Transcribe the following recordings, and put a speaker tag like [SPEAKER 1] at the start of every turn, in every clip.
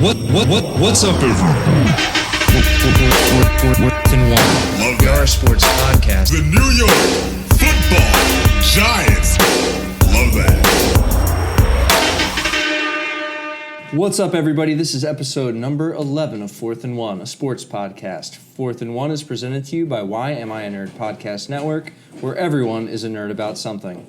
[SPEAKER 1] What's up, everyone?
[SPEAKER 2] Love our sports podcast.
[SPEAKER 1] The New York Football Giants. Love that.
[SPEAKER 3] What's up, everybody? This is episode number 11 of 4th and 1, a sports podcast. 4th and 1 is presented to you by Why Am I a Nerd Podcast Network, where everyone is a nerd about something.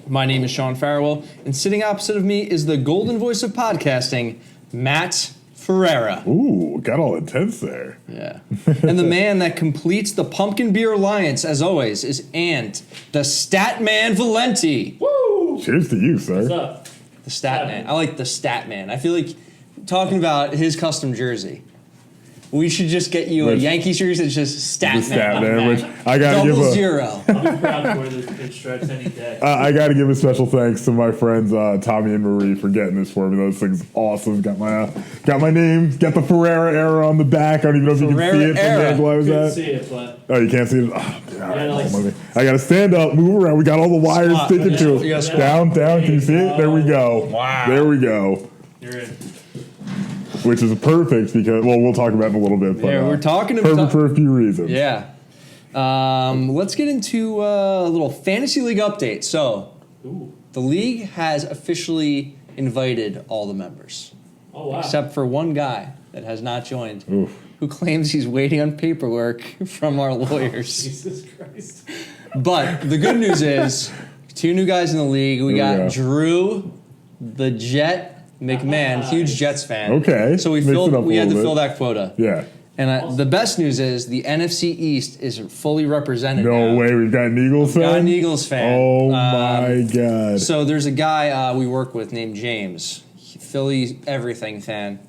[SPEAKER 3] My name is Sean Farwell, and sitting opposite of me is the golden voice of podcasting, Matt Ferreira.
[SPEAKER 4] Ooh, got all intense there.
[SPEAKER 3] Yeah. And the man that completes the Pumpkin Beer Alliance, as always, is Ant, the Statman Valenti.
[SPEAKER 4] Woo! Cheers to you, sir.
[SPEAKER 5] What's up?
[SPEAKER 3] The Statman. I like the Statman. I feel like talking about his custom jersey, we should just get you a Yankees jersey that's just Statman.
[SPEAKER 4] The Statman, which I gotta give a
[SPEAKER 3] 0.
[SPEAKER 5] I'll be proud to wear this pinstripes any day.
[SPEAKER 4] I gotta give a special thanks to my friends Tommy and Marie for getting this for me. Those things awesome. Got my name, got the Ferreira era on the back. I don't even know if you can see it from the angle I was
[SPEAKER 5] Couldn't
[SPEAKER 4] at.
[SPEAKER 5] see it, but
[SPEAKER 4] Oh, you can't see it? Oh,
[SPEAKER 5] Yeah,
[SPEAKER 4] I gotta stand up, move around. We got all the wires sticking to
[SPEAKER 3] Yeah.
[SPEAKER 4] us. Down. Can you see it? There we go.
[SPEAKER 3] Wow.
[SPEAKER 4] There we go.
[SPEAKER 5] you're in.
[SPEAKER 4] Which is perfect because, well, we'll talk about it in a little bit. But,
[SPEAKER 3] Yeah, we're talking
[SPEAKER 4] perfect
[SPEAKER 3] about...
[SPEAKER 4] for a few reasons.
[SPEAKER 3] Yeah. Let's get into a little fantasy league update. So,
[SPEAKER 5] Ooh.
[SPEAKER 3] the league has officially invited all the members,
[SPEAKER 5] Oh, wow.
[SPEAKER 3] except for one guy that has not joined,
[SPEAKER 4] Oof.
[SPEAKER 3] who claims he's waiting on paperwork from our lawyers.
[SPEAKER 5] Jesus Christ.
[SPEAKER 3] But the good news is, 2 new guys in the league. We
[SPEAKER 4] There we
[SPEAKER 3] got
[SPEAKER 4] go.
[SPEAKER 3] Drew, the Jet McMahon, huge Jets fan.
[SPEAKER 4] Okay.
[SPEAKER 3] So we
[SPEAKER 4] Mix it up a
[SPEAKER 3] had to
[SPEAKER 4] little
[SPEAKER 3] fill
[SPEAKER 4] bit.
[SPEAKER 3] that quota.
[SPEAKER 4] Yeah.
[SPEAKER 3] And the best news is the NFC East is fully represented
[SPEAKER 4] No
[SPEAKER 3] now.
[SPEAKER 4] way, we've got an Eagles fan?
[SPEAKER 3] Got an Eagles fan.
[SPEAKER 4] Oh my God.
[SPEAKER 3] So there's a guy we work with named James, Philly everything fan.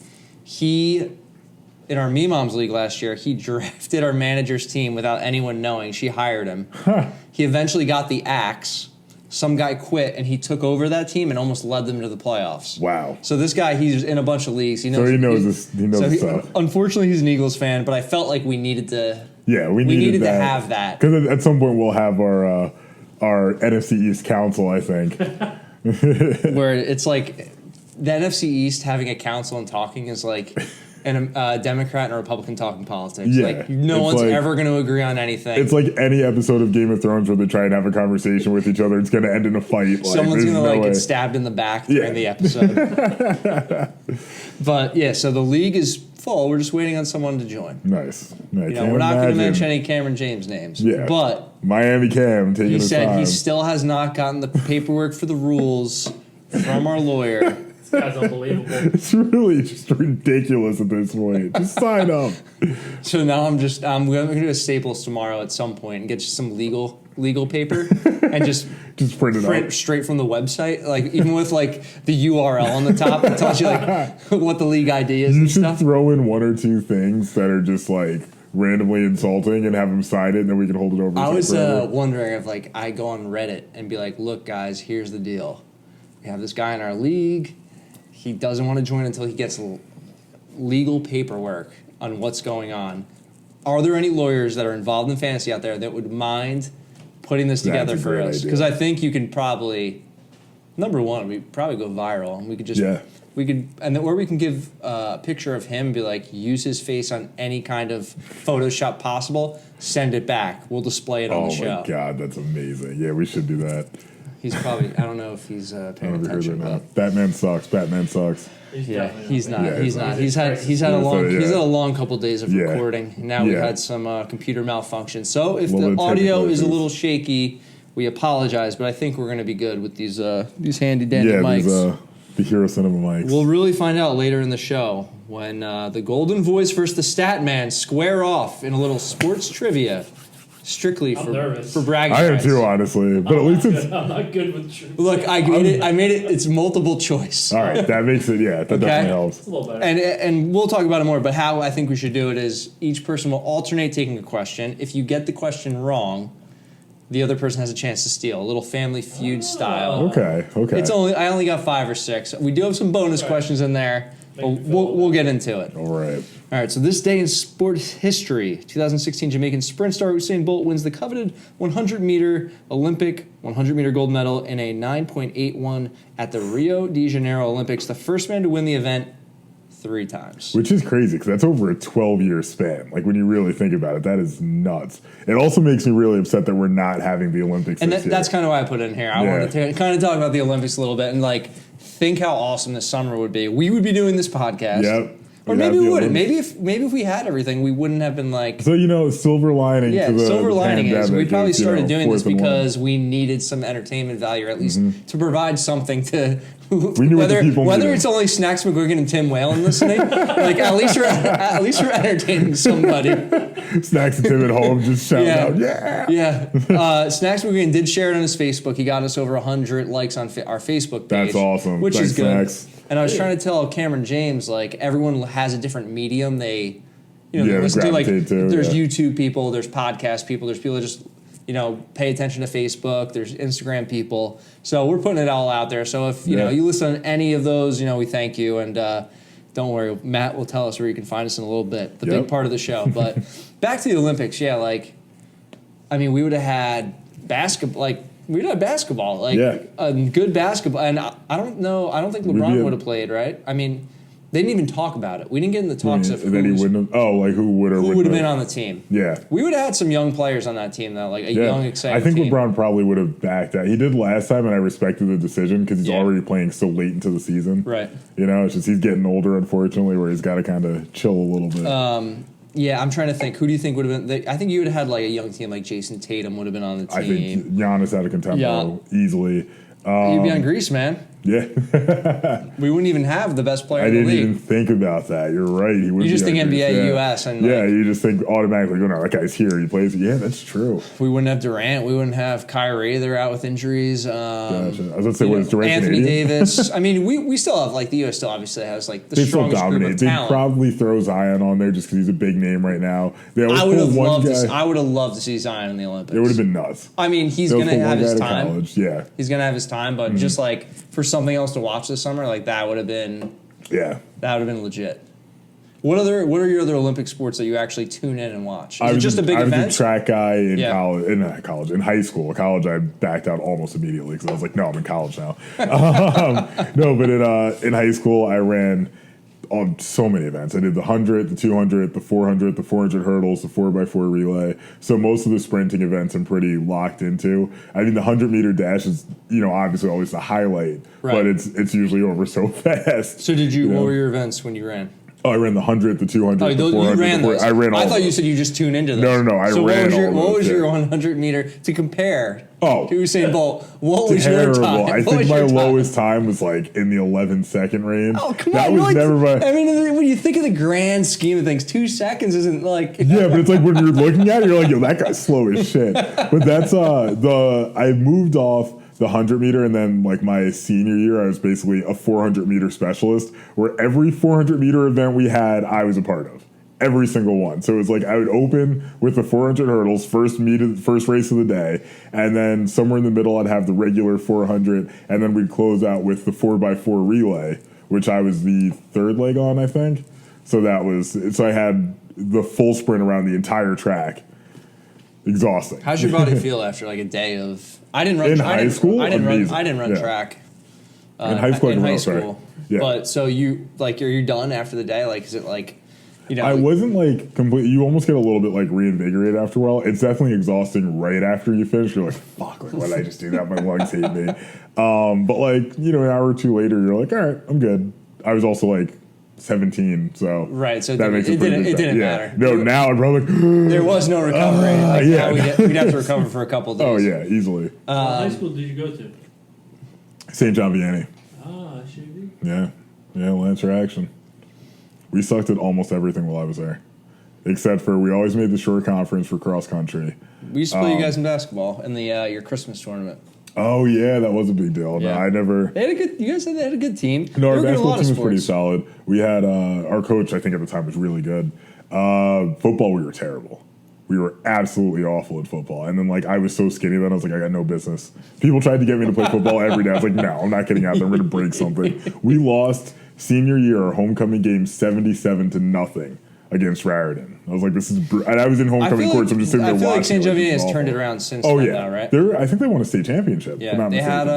[SPEAKER 3] He, in our Me Moms League last year, he drafted our manager's team without anyone knowing. She hired him. He eventually got the axe. Some guy quit, and he took over that team and almost led them to the playoffs.
[SPEAKER 4] Wow.
[SPEAKER 3] So this guy, he's in a bunch of leagues. He knows.
[SPEAKER 4] So he knows this. He knows this stuff.
[SPEAKER 3] Unfortunately, he's an Eagles fan, but I felt like we needed to.
[SPEAKER 4] Yeah, we
[SPEAKER 3] needed
[SPEAKER 4] that.
[SPEAKER 3] to have that.
[SPEAKER 4] Because at some point we'll have our NFC East Council, I think.
[SPEAKER 3] Where it's like the NFC East having a council and talking is like a Democrat and a Republican talking politics.
[SPEAKER 4] Yeah,
[SPEAKER 3] like no
[SPEAKER 4] it's
[SPEAKER 3] one's
[SPEAKER 4] like-
[SPEAKER 3] ever going to agree on anything.
[SPEAKER 4] It's like any episode of Game of Thrones where they try and have a conversation with each other. It's going to end in a fight.
[SPEAKER 3] Someone's
[SPEAKER 4] there's
[SPEAKER 3] going to
[SPEAKER 4] no way.
[SPEAKER 3] get stabbed in the back during the episode. But yeah, so the league is full. We're just waiting on someone to join.
[SPEAKER 4] Nice.
[SPEAKER 3] You know, we're not going to mention any Cameron James names.
[SPEAKER 4] Yeah.
[SPEAKER 3] But
[SPEAKER 4] Miami Cam taking
[SPEAKER 3] he
[SPEAKER 4] his
[SPEAKER 3] said
[SPEAKER 4] time.
[SPEAKER 3] he still has not gotten the paperwork for the rules from our lawyer.
[SPEAKER 5] This guy's unbelievable.
[SPEAKER 4] It's really just ridiculous at this point. Just sign up.
[SPEAKER 3] So now I'm going to go to Staples tomorrow at some point and get just some legal paper and just
[SPEAKER 4] Print it out.
[SPEAKER 3] straight from the website, like even with like the URL on the top that tells you like what the league ID is
[SPEAKER 4] You
[SPEAKER 3] and
[SPEAKER 4] should
[SPEAKER 3] stuff.
[SPEAKER 4] throw in 1 or 2 things that are just like randomly insulting and have them sign it, and then we can hold it over.
[SPEAKER 3] I was
[SPEAKER 4] forever.
[SPEAKER 3] wondering if like I go on Reddit and be like, look guys, here's the deal. We have this guy in our league. He doesn't want to join until he gets legal paperwork on what's going on. Are there any lawyers that are involved in fantasy out there that would mind putting this
[SPEAKER 4] That's
[SPEAKER 3] together
[SPEAKER 4] a
[SPEAKER 3] for
[SPEAKER 4] great
[SPEAKER 3] us?
[SPEAKER 4] idea.
[SPEAKER 3] Because I think you can probably, number one, we probably go viral, and we could just or we can give a picture of him and be like, use his face on any kind of Photoshop possible, send it back. We'll display it on the show.
[SPEAKER 4] Oh my God, that's amazing. Yeah, we should do that.
[SPEAKER 3] He's probably, I don't know if he's paying attention, but
[SPEAKER 4] Batman sucks.
[SPEAKER 3] yeah, he's not.
[SPEAKER 4] Yeah,
[SPEAKER 3] He's not. He's had a long couple days of recording. Now we've had some computer malfunction. So if the audio is a little shaky, we apologize. But I think we're going to be good with these handy dandy mics.
[SPEAKER 4] The Hero Cinema mics.
[SPEAKER 3] We'll really find out later in the show when the Golden Voice versus the Stat Man square off in a little sports trivia, strictly for bragging
[SPEAKER 4] I am
[SPEAKER 3] rights.
[SPEAKER 4] too, honestly. But at least it's.
[SPEAKER 5] I'm not good with truth.
[SPEAKER 3] Look, I made it. It's multiple choice.
[SPEAKER 4] All right, that makes it. Yeah, that definitely helps.
[SPEAKER 5] It's a little better.
[SPEAKER 3] And we'll talk about it more, but how I think we should do it is each person will alternate taking a question. If you get the question wrong, the other person has a chance to steal. A little Family Feud style.
[SPEAKER 4] Okay.
[SPEAKER 3] I only got 5 or 6. We do have some bonus questions in there, but we'll get into it.
[SPEAKER 4] All right.
[SPEAKER 3] All right, so this day in sports history, 2016 Jamaican sprint star Usain Bolt wins the coveted 100-meter Olympic 100-meter gold medal in a 9.81 at the Rio de Janeiro Olympics. The first man to win the event 3 times.
[SPEAKER 4] Which is crazy because that's over a 12-year span. Like when you really think about it, that is nuts. It also makes me really upset that we're not having the Olympics
[SPEAKER 3] And
[SPEAKER 4] this year.
[SPEAKER 3] that's kind of why I put it in here. I wanted to kind of talk about the Olympics a little bit and like think how awesome this summer would be. We would be doing this podcast.
[SPEAKER 4] Yep.
[SPEAKER 3] Or maybe we wouldn't. Maybe if we had everything, we wouldn't have been like.
[SPEAKER 4] So silver lining.
[SPEAKER 3] Yeah,
[SPEAKER 4] to the
[SPEAKER 3] silver lining is we probably started doing this
[SPEAKER 4] 4th and 1.
[SPEAKER 3] because we needed some entertainment value, or at least to provide something to.
[SPEAKER 4] We knew
[SPEAKER 3] whether
[SPEAKER 4] what the people needed.
[SPEAKER 3] it's only Snacks McGuigan and Tim Whalen listening, like at least we're entertaining somebody.
[SPEAKER 4] Snacks and Tim at home just shouting out, yeah.
[SPEAKER 3] Snacks McGuigan did share it on his Facebook. He got us over 100 likes on our Facebook page.
[SPEAKER 4] That's awesome.
[SPEAKER 3] Which
[SPEAKER 4] Thanks,
[SPEAKER 3] is good.
[SPEAKER 4] Snacks.
[SPEAKER 3] And I was trying to tell Cameron James, like, everyone has a different medium they
[SPEAKER 4] they
[SPEAKER 3] listen to. Like,
[SPEAKER 4] gravitate to,
[SPEAKER 3] there's YouTube people, there's podcast people, there's people that just, pay attention to Facebook, there's Instagram people. So we're putting it all out there. So if, you listen to any of those, we thank you. And don't worry, Matt will tell us where you can find us in a little bit, the big part of the show. But back to the Olympics, we would have had basketball, a good basketball. And I don't think LeBron would have played, right? I mean, they didn't even talk about it. We didn't get in the talks of
[SPEAKER 4] who would have
[SPEAKER 3] been on the team.
[SPEAKER 4] Yeah.
[SPEAKER 3] We would have had some young players on that team, though, like a young, exciting
[SPEAKER 4] I think
[SPEAKER 3] team.
[SPEAKER 4] LeBron probably would have backed that. He did last time, and I respected the decision because he's already playing so late into the season.
[SPEAKER 3] Right.
[SPEAKER 4] It's just he's getting older, unfortunately, where he's got to kind of chill a little bit.
[SPEAKER 3] Yeah, I'm trying to think. Who do you think would have been? I think you would have had like a young team like Jason Tatum would have been on the team.
[SPEAKER 4] I think Giannis out of contempo easily.
[SPEAKER 3] You'd be on Greece, man.
[SPEAKER 4] Yeah.
[SPEAKER 3] We wouldn't even have the best player
[SPEAKER 4] I
[SPEAKER 3] in the
[SPEAKER 4] didn't
[SPEAKER 3] league.
[SPEAKER 4] even think about that. You're right. He would.
[SPEAKER 3] You just think NBA, US, and
[SPEAKER 4] you just think automatically, no, that guy's here. He plays. Yeah, that's true.
[SPEAKER 3] We wouldn't have Durant. We wouldn't have Kyrie. They're out with injuries.
[SPEAKER 4] Gotcha. I was going to say, what is Durant?
[SPEAKER 3] Anthony
[SPEAKER 4] Canadian?
[SPEAKER 3] Davis. I mean, we still have the US still obviously has like the
[SPEAKER 4] They still
[SPEAKER 3] strongest group
[SPEAKER 4] dominate.
[SPEAKER 3] of
[SPEAKER 4] They'd
[SPEAKER 3] talent.
[SPEAKER 4] probably throw Zion on there just because he's a big name right now. They always
[SPEAKER 3] I would have
[SPEAKER 4] pull one
[SPEAKER 3] loved.
[SPEAKER 4] guy.
[SPEAKER 3] I would have loved to see Zion in the Olympics.
[SPEAKER 4] It would have been nuts.
[SPEAKER 3] I mean, he's
[SPEAKER 4] They'll
[SPEAKER 3] going to
[SPEAKER 4] pull
[SPEAKER 3] have
[SPEAKER 4] one
[SPEAKER 3] his
[SPEAKER 4] guy to
[SPEAKER 3] time.
[SPEAKER 4] college. Yeah.
[SPEAKER 3] He's going to have his time, but just like for something else to watch this summer, like that would have been legit. What are your other Olympic sports that you actually tune in and watch? Is it just a big event?
[SPEAKER 4] I was a track guy in college. In high school. College, I backed out almost immediately because I was like, no, I'm in college now. No, but in high school, I ran on so many events. I did the 100, the 200, the 400, the 400 hurdles, the 4x4 relay. So most of the sprinting events I'm pretty locked into. I mean, the 100-meter dash is, obviously always the highlight, but it's usually over so fast.
[SPEAKER 3] So what were your events when you ran?
[SPEAKER 4] Oh, I ran the 100, the 200, the 400.
[SPEAKER 3] You ran those.
[SPEAKER 4] I ran all
[SPEAKER 3] I thought
[SPEAKER 4] of
[SPEAKER 3] you
[SPEAKER 4] those.
[SPEAKER 3] said you just tuned into those.
[SPEAKER 4] No. I ran all of those.
[SPEAKER 3] What was your 100-meter to compare to Usain Bolt? What was
[SPEAKER 4] Terrible.
[SPEAKER 3] your time?
[SPEAKER 4] I think my lowest time was like in the 11-second range.
[SPEAKER 3] Oh, come
[SPEAKER 4] that
[SPEAKER 3] on.
[SPEAKER 4] was never my...
[SPEAKER 3] I mean, when you think of the grand scheme of things, 2 seconds isn't like...
[SPEAKER 4] Yeah, but it's like when you're looking at it, you're like, yo, that guy's slow as shit. But that's I moved off the 100-meter, and then like my senior year, I was basically a 400-meter specialist, where every 400-meter event we had, I was a part of. Every single one. So it was like I would open with the 400 hurdles, first race of the day, and then somewhere in the middle I'd have the regular 400, and then we'd close out with the 4x4 relay, which I was the third leg on, I think. So I had the full sprint around the entire track. Exhausting.
[SPEAKER 3] How's your body feel after like a day of? I didn't run
[SPEAKER 4] in high school.
[SPEAKER 3] I didn't run track.
[SPEAKER 4] In high school, Yeah.
[SPEAKER 3] But so are you done after the day? Like, is it like,
[SPEAKER 4] I wasn't like completely. You almost get a little bit like reinvigorated after a while. It's definitely exhausting right after you finish. You're like, fuck, like, why did I just do that? My lungs hate me. But like, an hour or two later, you're like, all right, I'm good. I was also like 17, so
[SPEAKER 3] right. So
[SPEAKER 4] that makes it
[SPEAKER 3] didn't matter.
[SPEAKER 4] No, now I'm probably like,
[SPEAKER 3] there was no recovery. Now we'd have to recover for a couple of days.
[SPEAKER 4] Oh yeah, easily.
[SPEAKER 5] What high school did you go to?
[SPEAKER 4] St. John Vianney.
[SPEAKER 5] Ah, should
[SPEAKER 4] Yeah, Lancer action. We sucked at almost everything while I was there, except for we always made the short conference for cross country.
[SPEAKER 3] We used to play you guys in basketball in the your Christmas tournament.
[SPEAKER 4] Oh yeah, that was no, I never.
[SPEAKER 3] You guys said they had a good team.
[SPEAKER 4] No, our basketball team was pretty solid. We had our coach, I think at the time, was really good. Football, we were terrible. We were absolutely awful at football. And then like I was so skinny that I was like, I got no business. People tried to get me to play football every day. I was like, no, I'm not getting out there. I'm going to break something. We lost senior year, our homecoming game, 77-0 against Raritan. I was like, this is and I was in homecoming court, so I'm just sitting there watching.
[SPEAKER 3] I feel like St. Jovian has turned it around since then, though, right?
[SPEAKER 4] I think they won a state championship.
[SPEAKER 3] Yeah, they had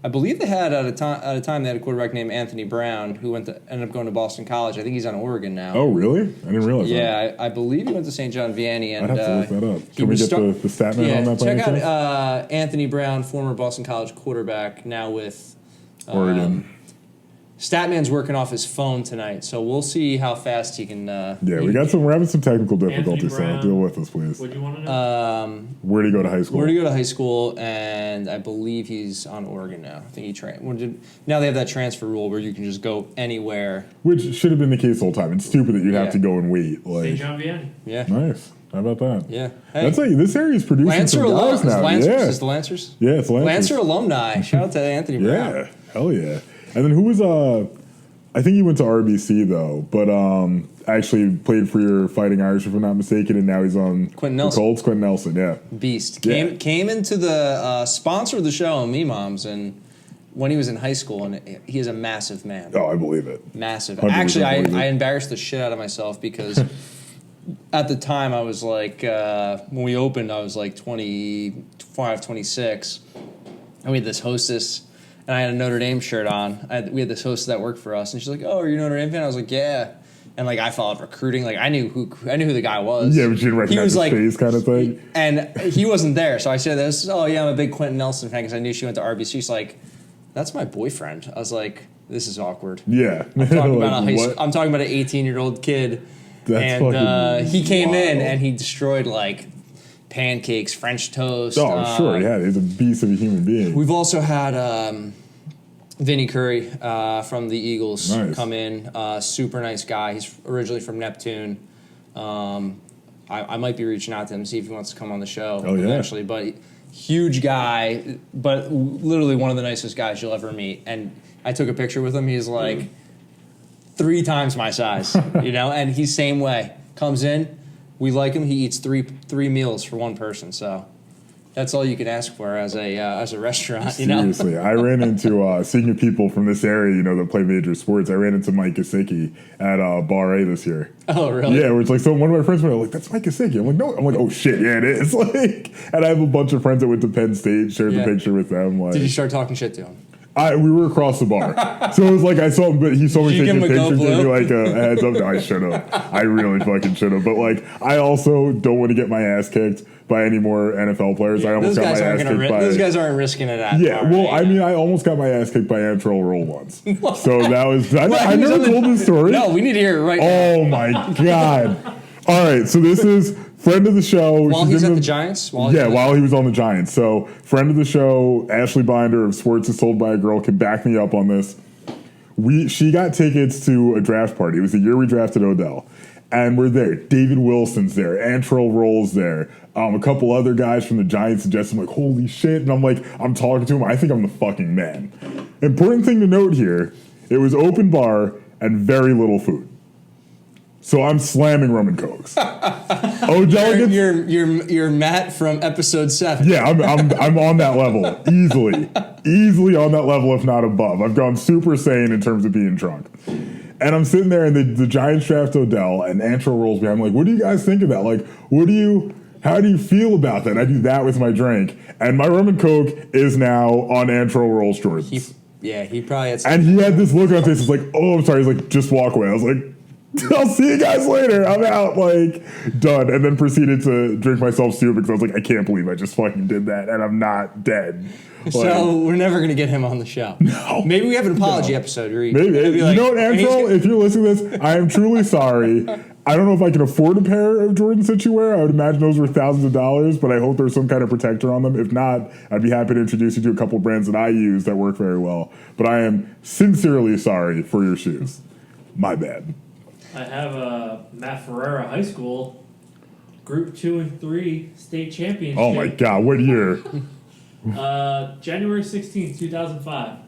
[SPEAKER 3] I believe they had at a time they had a quarterback named Anthony Brown who ended up going to Boston College. I think he's on Oregon now.
[SPEAKER 4] Oh, really? I didn't realize that.
[SPEAKER 3] Yeah, I believe he went to St. John Vianney. And,
[SPEAKER 4] I'd have to look that up. Can we get the stat man on that?
[SPEAKER 3] Check out Anthony Brown, former Boston College quarterback, now with
[SPEAKER 4] Oregon.
[SPEAKER 3] Statman's working off his phone tonight, so we'll see how fast he can.
[SPEAKER 4] We're having some technical difficulties, so deal with us, please.
[SPEAKER 5] What do you want to know?
[SPEAKER 4] Where did he go to high school?
[SPEAKER 3] Where did he go to high school? And I believe he's on Oregon now. I think he now they have that transfer rule where you can just go anywhere.
[SPEAKER 4] Which should have been the case the whole time. It's stupid that you'd have to go and wait.
[SPEAKER 5] St. John Vianney.
[SPEAKER 3] Yeah.
[SPEAKER 4] Nice. How about that?
[SPEAKER 3] Yeah.
[SPEAKER 4] Hey. That's like this area is producing
[SPEAKER 3] Lancer
[SPEAKER 4] some guys now.
[SPEAKER 3] Lancers? Is the Lancers?
[SPEAKER 4] Yeah, it's Lancers.
[SPEAKER 3] Lancer alumni. Shout out to Anthony Brown.
[SPEAKER 4] Yeah. Hell yeah. And then who was I think he went to RBC though, but actually played for your Fighting Irish if I'm not mistaken, and now he's on
[SPEAKER 3] Quentin
[SPEAKER 4] the
[SPEAKER 3] Nelson.
[SPEAKER 4] Colts. Quentin Nelson, yeah.
[SPEAKER 3] Beast.
[SPEAKER 4] Yeah.
[SPEAKER 3] Came into the sponsor of the show, Me Moms, and when he was in high school, and he is a massive man.
[SPEAKER 4] Oh, I believe it.
[SPEAKER 3] Massive.
[SPEAKER 4] 100%
[SPEAKER 3] Actually,
[SPEAKER 4] believe it.
[SPEAKER 3] I embarrassed the shit out of myself because at the time I was like, when we opened, I was like 25, 26, and we had this hostess. And I had a Notre Dame shirt on. We had this host that worked for us, and she's like, "Oh, are you a Notre Dame fan?" I was like, "Yeah." And like I followed recruiting, like I knew who the guy was.
[SPEAKER 4] Yeah, but you didn't recognize his face, kind of thing.
[SPEAKER 3] And he wasn't there, so I said, "This, oh yeah, I'm a big Quentin Nelson fan," because I knew she went to RBC. She's like, "That's my boyfriend." I was like, "This is awkward."
[SPEAKER 4] Yeah,
[SPEAKER 3] I'm talking
[SPEAKER 4] like,
[SPEAKER 3] I'm talking about an 18-year-old kid,
[SPEAKER 4] That's
[SPEAKER 3] and he came in
[SPEAKER 4] wild.
[SPEAKER 3] and he destroyed like pancakes, French toast.
[SPEAKER 4] Oh, sure, yeah, he's a beast of a human being.
[SPEAKER 3] We've also had Vinny Curry from the Eagles come in. Super nice guy. He's originally from Neptune. I might be reaching out to him to see if he wants to come on the show eventually. But huge guy, but literally one of the nicest guys you'll ever meet. And I took a picture with him. He's like 3 times my size, and he's same way. Comes in, we like him. He eats three meals for one person, so that's all you can ask for as a restaurant.
[SPEAKER 4] Seriously, I ran into speaking of people from this area, that play major sports. I ran into Mike Gesicki at Bar A this year.
[SPEAKER 3] Oh, really?
[SPEAKER 4] Yeah, where it's like one of my friends were like, "That's Mike Gesicki." I'm like, "No." I'm like, "Oh shit, yeah, it is." Like, and I have a bunch of friends that went to Penn State. Shared the picture with them. Like,
[SPEAKER 3] did you start talking shit to him?
[SPEAKER 4] We were across the bar, so it was like I saw him, but he saw me
[SPEAKER 3] Did you
[SPEAKER 4] taking
[SPEAKER 3] give him a
[SPEAKER 4] pictures,
[SPEAKER 3] go
[SPEAKER 4] gave me
[SPEAKER 3] blue?
[SPEAKER 4] like a heads up. No, I should have. I really fucking should have. But like, I also don't want to get my ass kicked by any more NFL players. I almost got my ass kicked by
[SPEAKER 3] those guys aren't risking it at
[SPEAKER 4] yeah.
[SPEAKER 3] bar,
[SPEAKER 4] Well,
[SPEAKER 3] right?
[SPEAKER 4] I mean, I almost got my ass kicked by Antrel Rolle once. So that was. I
[SPEAKER 3] He was
[SPEAKER 4] never
[SPEAKER 3] on the-
[SPEAKER 4] told this story.
[SPEAKER 3] No, we need to hear it right now.
[SPEAKER 4] Oh my god! All right, so this is friend of the show.
[SPEAKER 3] While
[SPEAKER 4] She's
[SPEAKER 3] he's
[SPEAKER 4] in
[SPEAKER 3] at the Giants? While
[SPEAKER 4] he was on the Giants. So friend of the show, Ashley Binder of Sports is Sold by a Girl, can back me up on this. She got tickets to a draft party. It was the year we drafted Odell. And we're there. David Wilson's there. Antrel Rolle's there. A couple other guys from the Giants suggested, I'm like, holy shit. And I'm talking to him. I think I'm the fucking man. Important thing to note here, it was open bar and very little food. So I'm slamming rum and cokes. Odell gets...
[SPEAKER 3] You're Matt from episode 7.
[SPEAKER 4] Yeah, I'm on that level. Easily on that level, if not above. I've gone super sane in terms of being drunk. And I'm sitting there, and the Giants draft Odell, and Antrel rolls behind. I'm like, what do you guys think of that? Like, how do you feel about that? And I do that with my drink. And my rum and coke is now on Antrel Rolls Jordans.
[SPEAKER 3] He probably had some.
[SPEAKER 4] And he had this look on his face. He's like, oh, I'm sorry. He's like, just walk away. I was like, I'll see you guys later. I'm out. Like, done. And then proceeded to drink myself stupid because I was like, I can't believe I just fucking did that. And I'm not dead.
[SPEAKER 3] So we're never going to get him on the show.
[SPEAKER 4] No.
[SPEAKER 3] Maybe we have an apology episode.
[SPEAKER 4] Maybe. You know what, Antrel? If you're listening to this, I am truly sorry. I don't know if I can afford a pair of Jordans that you wear. I would imagine those were thousands of dollars, but I hope there's some kind of protector on them. If not, I'd be happy to introduce you to a couple of brands that I use that work very well. But I am sincerely sorry for your shoes. My bad.
[SPEAKER 5] I have Matt Ferrera High School Group 2 and 3 state championship.
[SPEAKER 4] Oh my God, what year?
[SPEAKER 5] January 16th, 2005.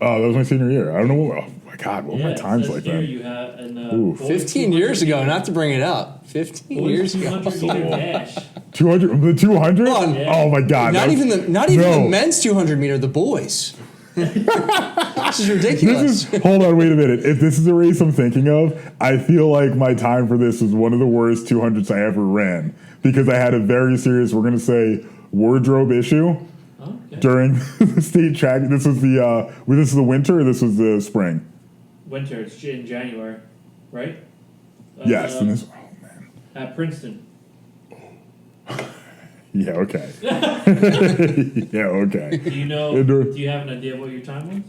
[SPEAKER 4] Oh, that was my senior year. I don't know. Oh my God, what were my times like
[SPEAKER 5] here
[SPEAKER 4] that?
[SPEAKER 5] you have an,
[SPEAKER 4] Ooh.
[SPEAKER 3] 15 years ago, not to bring it up. 15 years ago.
[SPEAKER 5] 200 meter dash.
[SPEAKER 4] 200, the 200?
[SPEAKER 5] Yeah.
[SPEAKER 4] Oh my God.
[SPEAKER 3] Not even
[SPEAKER 4] No.
[SPEAKER 3] the men's 200 meter, the boys. This is ridiculous.
[SPEAKER 4] Hold on, wait a minute. If this is a race I'm thinking of, I feel like my time for this was one of the worst 200s I ever ran because I had a very serious, we're going to say, wardrobe issue.
[SPEAKER 5] Okay.
[SPEAKER 4] during the state track. This was the winter or this was the spring?
[SPEAKER 5] Winter. It's in January, right?
[SPEAKER 4] Yes. And this, oh, man.
[SPEAKER 5] At Princeton.
[SPEAKER 4] Yeah, okay. Yeah, okay.
[SPEAKER 5] Do you know?
[SPEAKER 4] Indoor.
[SPEAKER 5] Do you have an idea what your time was?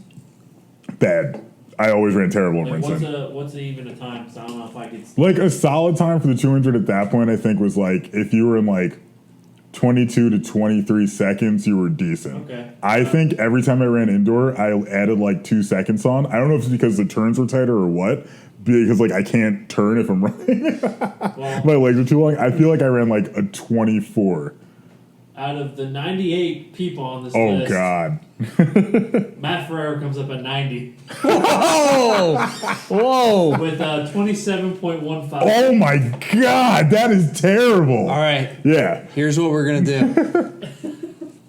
[SPEAKER 4] Bad. I always ran terrible in
[SPEAKER 5] Like,
[SPEAKER 4] Princeton.
[SPEAKER 5] what's even a time? Because I don't know if I could.
[SPEAKER 4] Like a solid time for the 200 at that point, I think was like if you were in like 22 to 23 seconds, you were decent.
[SPEAKER 5] Okay.
[SPEAKER 4] I think every time I ran indoor, I added like 2 seconds on. I don't know if it's because the turns were tighter or what, because like I can't turn if I'm running.
[SPEAKER 5] Well,
[SPEAKER 4] My legs are too long. I feel like I ran like a 24.
[SPEAKER 5] out of the 98 people on this
[SPEAKER 4] Oh
[SPEAKER 5] list,
[SPEAKER 4] God.
[SPEAKER 5] Matt Ferrer comes up at 90
[SPEAKER 3] Whoa! Whoa!
[SPEAKER 5] with 27.15.
[SPEAKER 4] Oh my God, that is terrible.
[SPEAKER 3] All right,
[SPEAKER 4] Yeah.
[SPEAKER 3] here's what we're gonna do.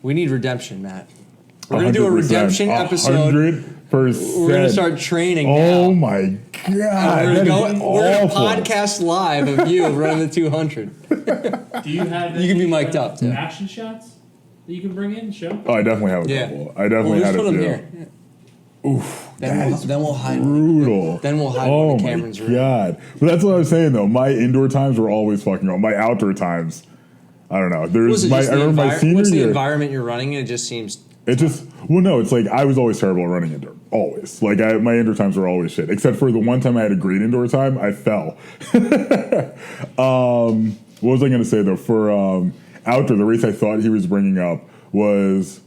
[SPEAKER 3] We need redemption, Matt. We're gonna do a
[SPEAKER 4] 100%.
[SPEAKER 3] redemption episode.
[SPEAKER 4] 100%.
[SPEAKER 3] We're gonna start training
[SPEAKER 4] Oh
[SPEAKER 3] now.
[SPEAKER 4] my God.
[SPEAKER 3] We're
[SPEAKER 4] that
[SPEAKER 3] gonna
[SPEAKER 4] is awful.
[SPEAKER 3] podcast live of you running the 200.
[SPEAKER 5] Do you have
[SPEAKER 3] You can be
[SPEAKER 5] any,
[SPEAKER 3] mic'd up, too.
[SPEAKER 5] action shots that you can bring in and show?
[SPEAKER 4] Oh, I definitely have a
[SPEAKER 3] Yeah.
[SPEAKER 4] couple. I definitely
[SPEAKER 3] Well,
[SPEAKER 4] had
[SPEAKER 3] just
[SPEAKER 4] a
[SPEAKER 3] put them
[SPEAKER 4] few.
[SPEAKER 3] here.
[SPEAKER 4] Oof.
[SPEAKER 3] Then we'll hide.
[SPEAKER 4] Brutal.
[SPEAKER 3] Then we'll hide
[SPEAKER 4] Oh
[SPEAKER 3] one in
[SPEAKER 4] my
[SPEAKER 3] Cameron's room.
[SPEAKER 4] God. But that's what I was saying though. My indoor times were always fucking wrong. My outdoor times, I don't know.
[SPEAKER 3] Was it
[SPEAKER 4] I
[SPEAKER 3] just the
[SPEAKER 4] remember my senior
[SPEAKER 3] what's the
[SPEAKER 4] year.
[SPEAKER 3] environment you're running in? It just seems.
[SPEAKER 4] It just no. It's like I was always terrible at running indoor. Always. Like my indoor times were always shit. Except for the one time I had a great indoor time, I fell. What was I going to say though? For outdoor, the race I thought he was bringing up was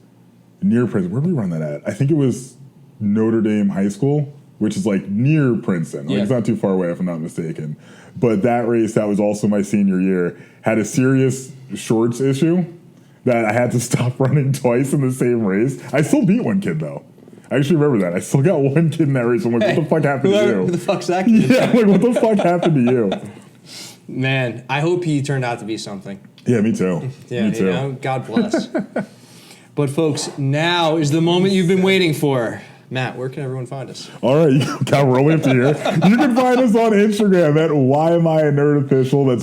[SPEAKER 4] near Princeton. Where did we run that at? I think it was Notre Dame High School, which is like near Princeton. Like
[SPEAKER 3] Yeah.
[SPEAKER 4] it's not too far away if I'm not mistaken. But that race, that was also my senior year, had a serious shorts issue that I had to stop running twice in the same race. I still beat one kid though. I actually remember that. I still got one kid in that race. I'm like, what the fuck happened to
[SPEAKER 3] Who the
[SPEAKER 4] you?
[SPEAKER 3] fuck's that kid?
[SPEAKER 4] Yeah, I'm like, what the fuck happened to you?
[SPEAKER 3] Man, I hope he turned out to be something.
[SPEAKER 4] Yeah, me too.
[SPEAKER 3] Yeah,
[SPEAKER 4] me too.
[SPEAKER 3] you know, God bless. But folks, now is the moment you've been waiting for. Matt, where can everyone find us?
[SPEAKER 4] All right, you got rolling up to here. You can find us on Instagram at YMIA That's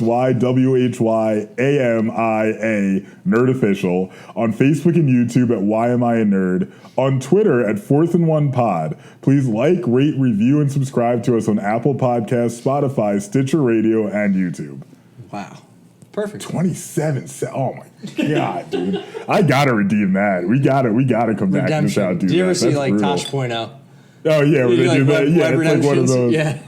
[SPEAKER 4] YWHYAMIA Nerd Official. On Facebook and YouTube at YMIA Nerd. On Twitter at 4th and 1 Pod. Please like, rate, review, and subscribe to us on Apple Podcasts, Spotify, Stitcher Radio, and YouTube.
[SPEAKER 3] Wow. Perfect.
[SPEAKER 4] 27. Oh my God, dude! I gotta redeem that. We gotta come back to this
[SPEAKER 3] Redemption.
[SPEAKER 4] out.
[SPEAKER 3] Do you ever see
[SPEAKER 4] That's
[SPEAKER 3] like
[SPEAKER 4] brutal.
[SPEAKER 3] Tosh Point out?
[SPEAKER 4] Oh yeah, where they do that. Yeah, it's like one of those.
[SPEAKER 3] Yeah.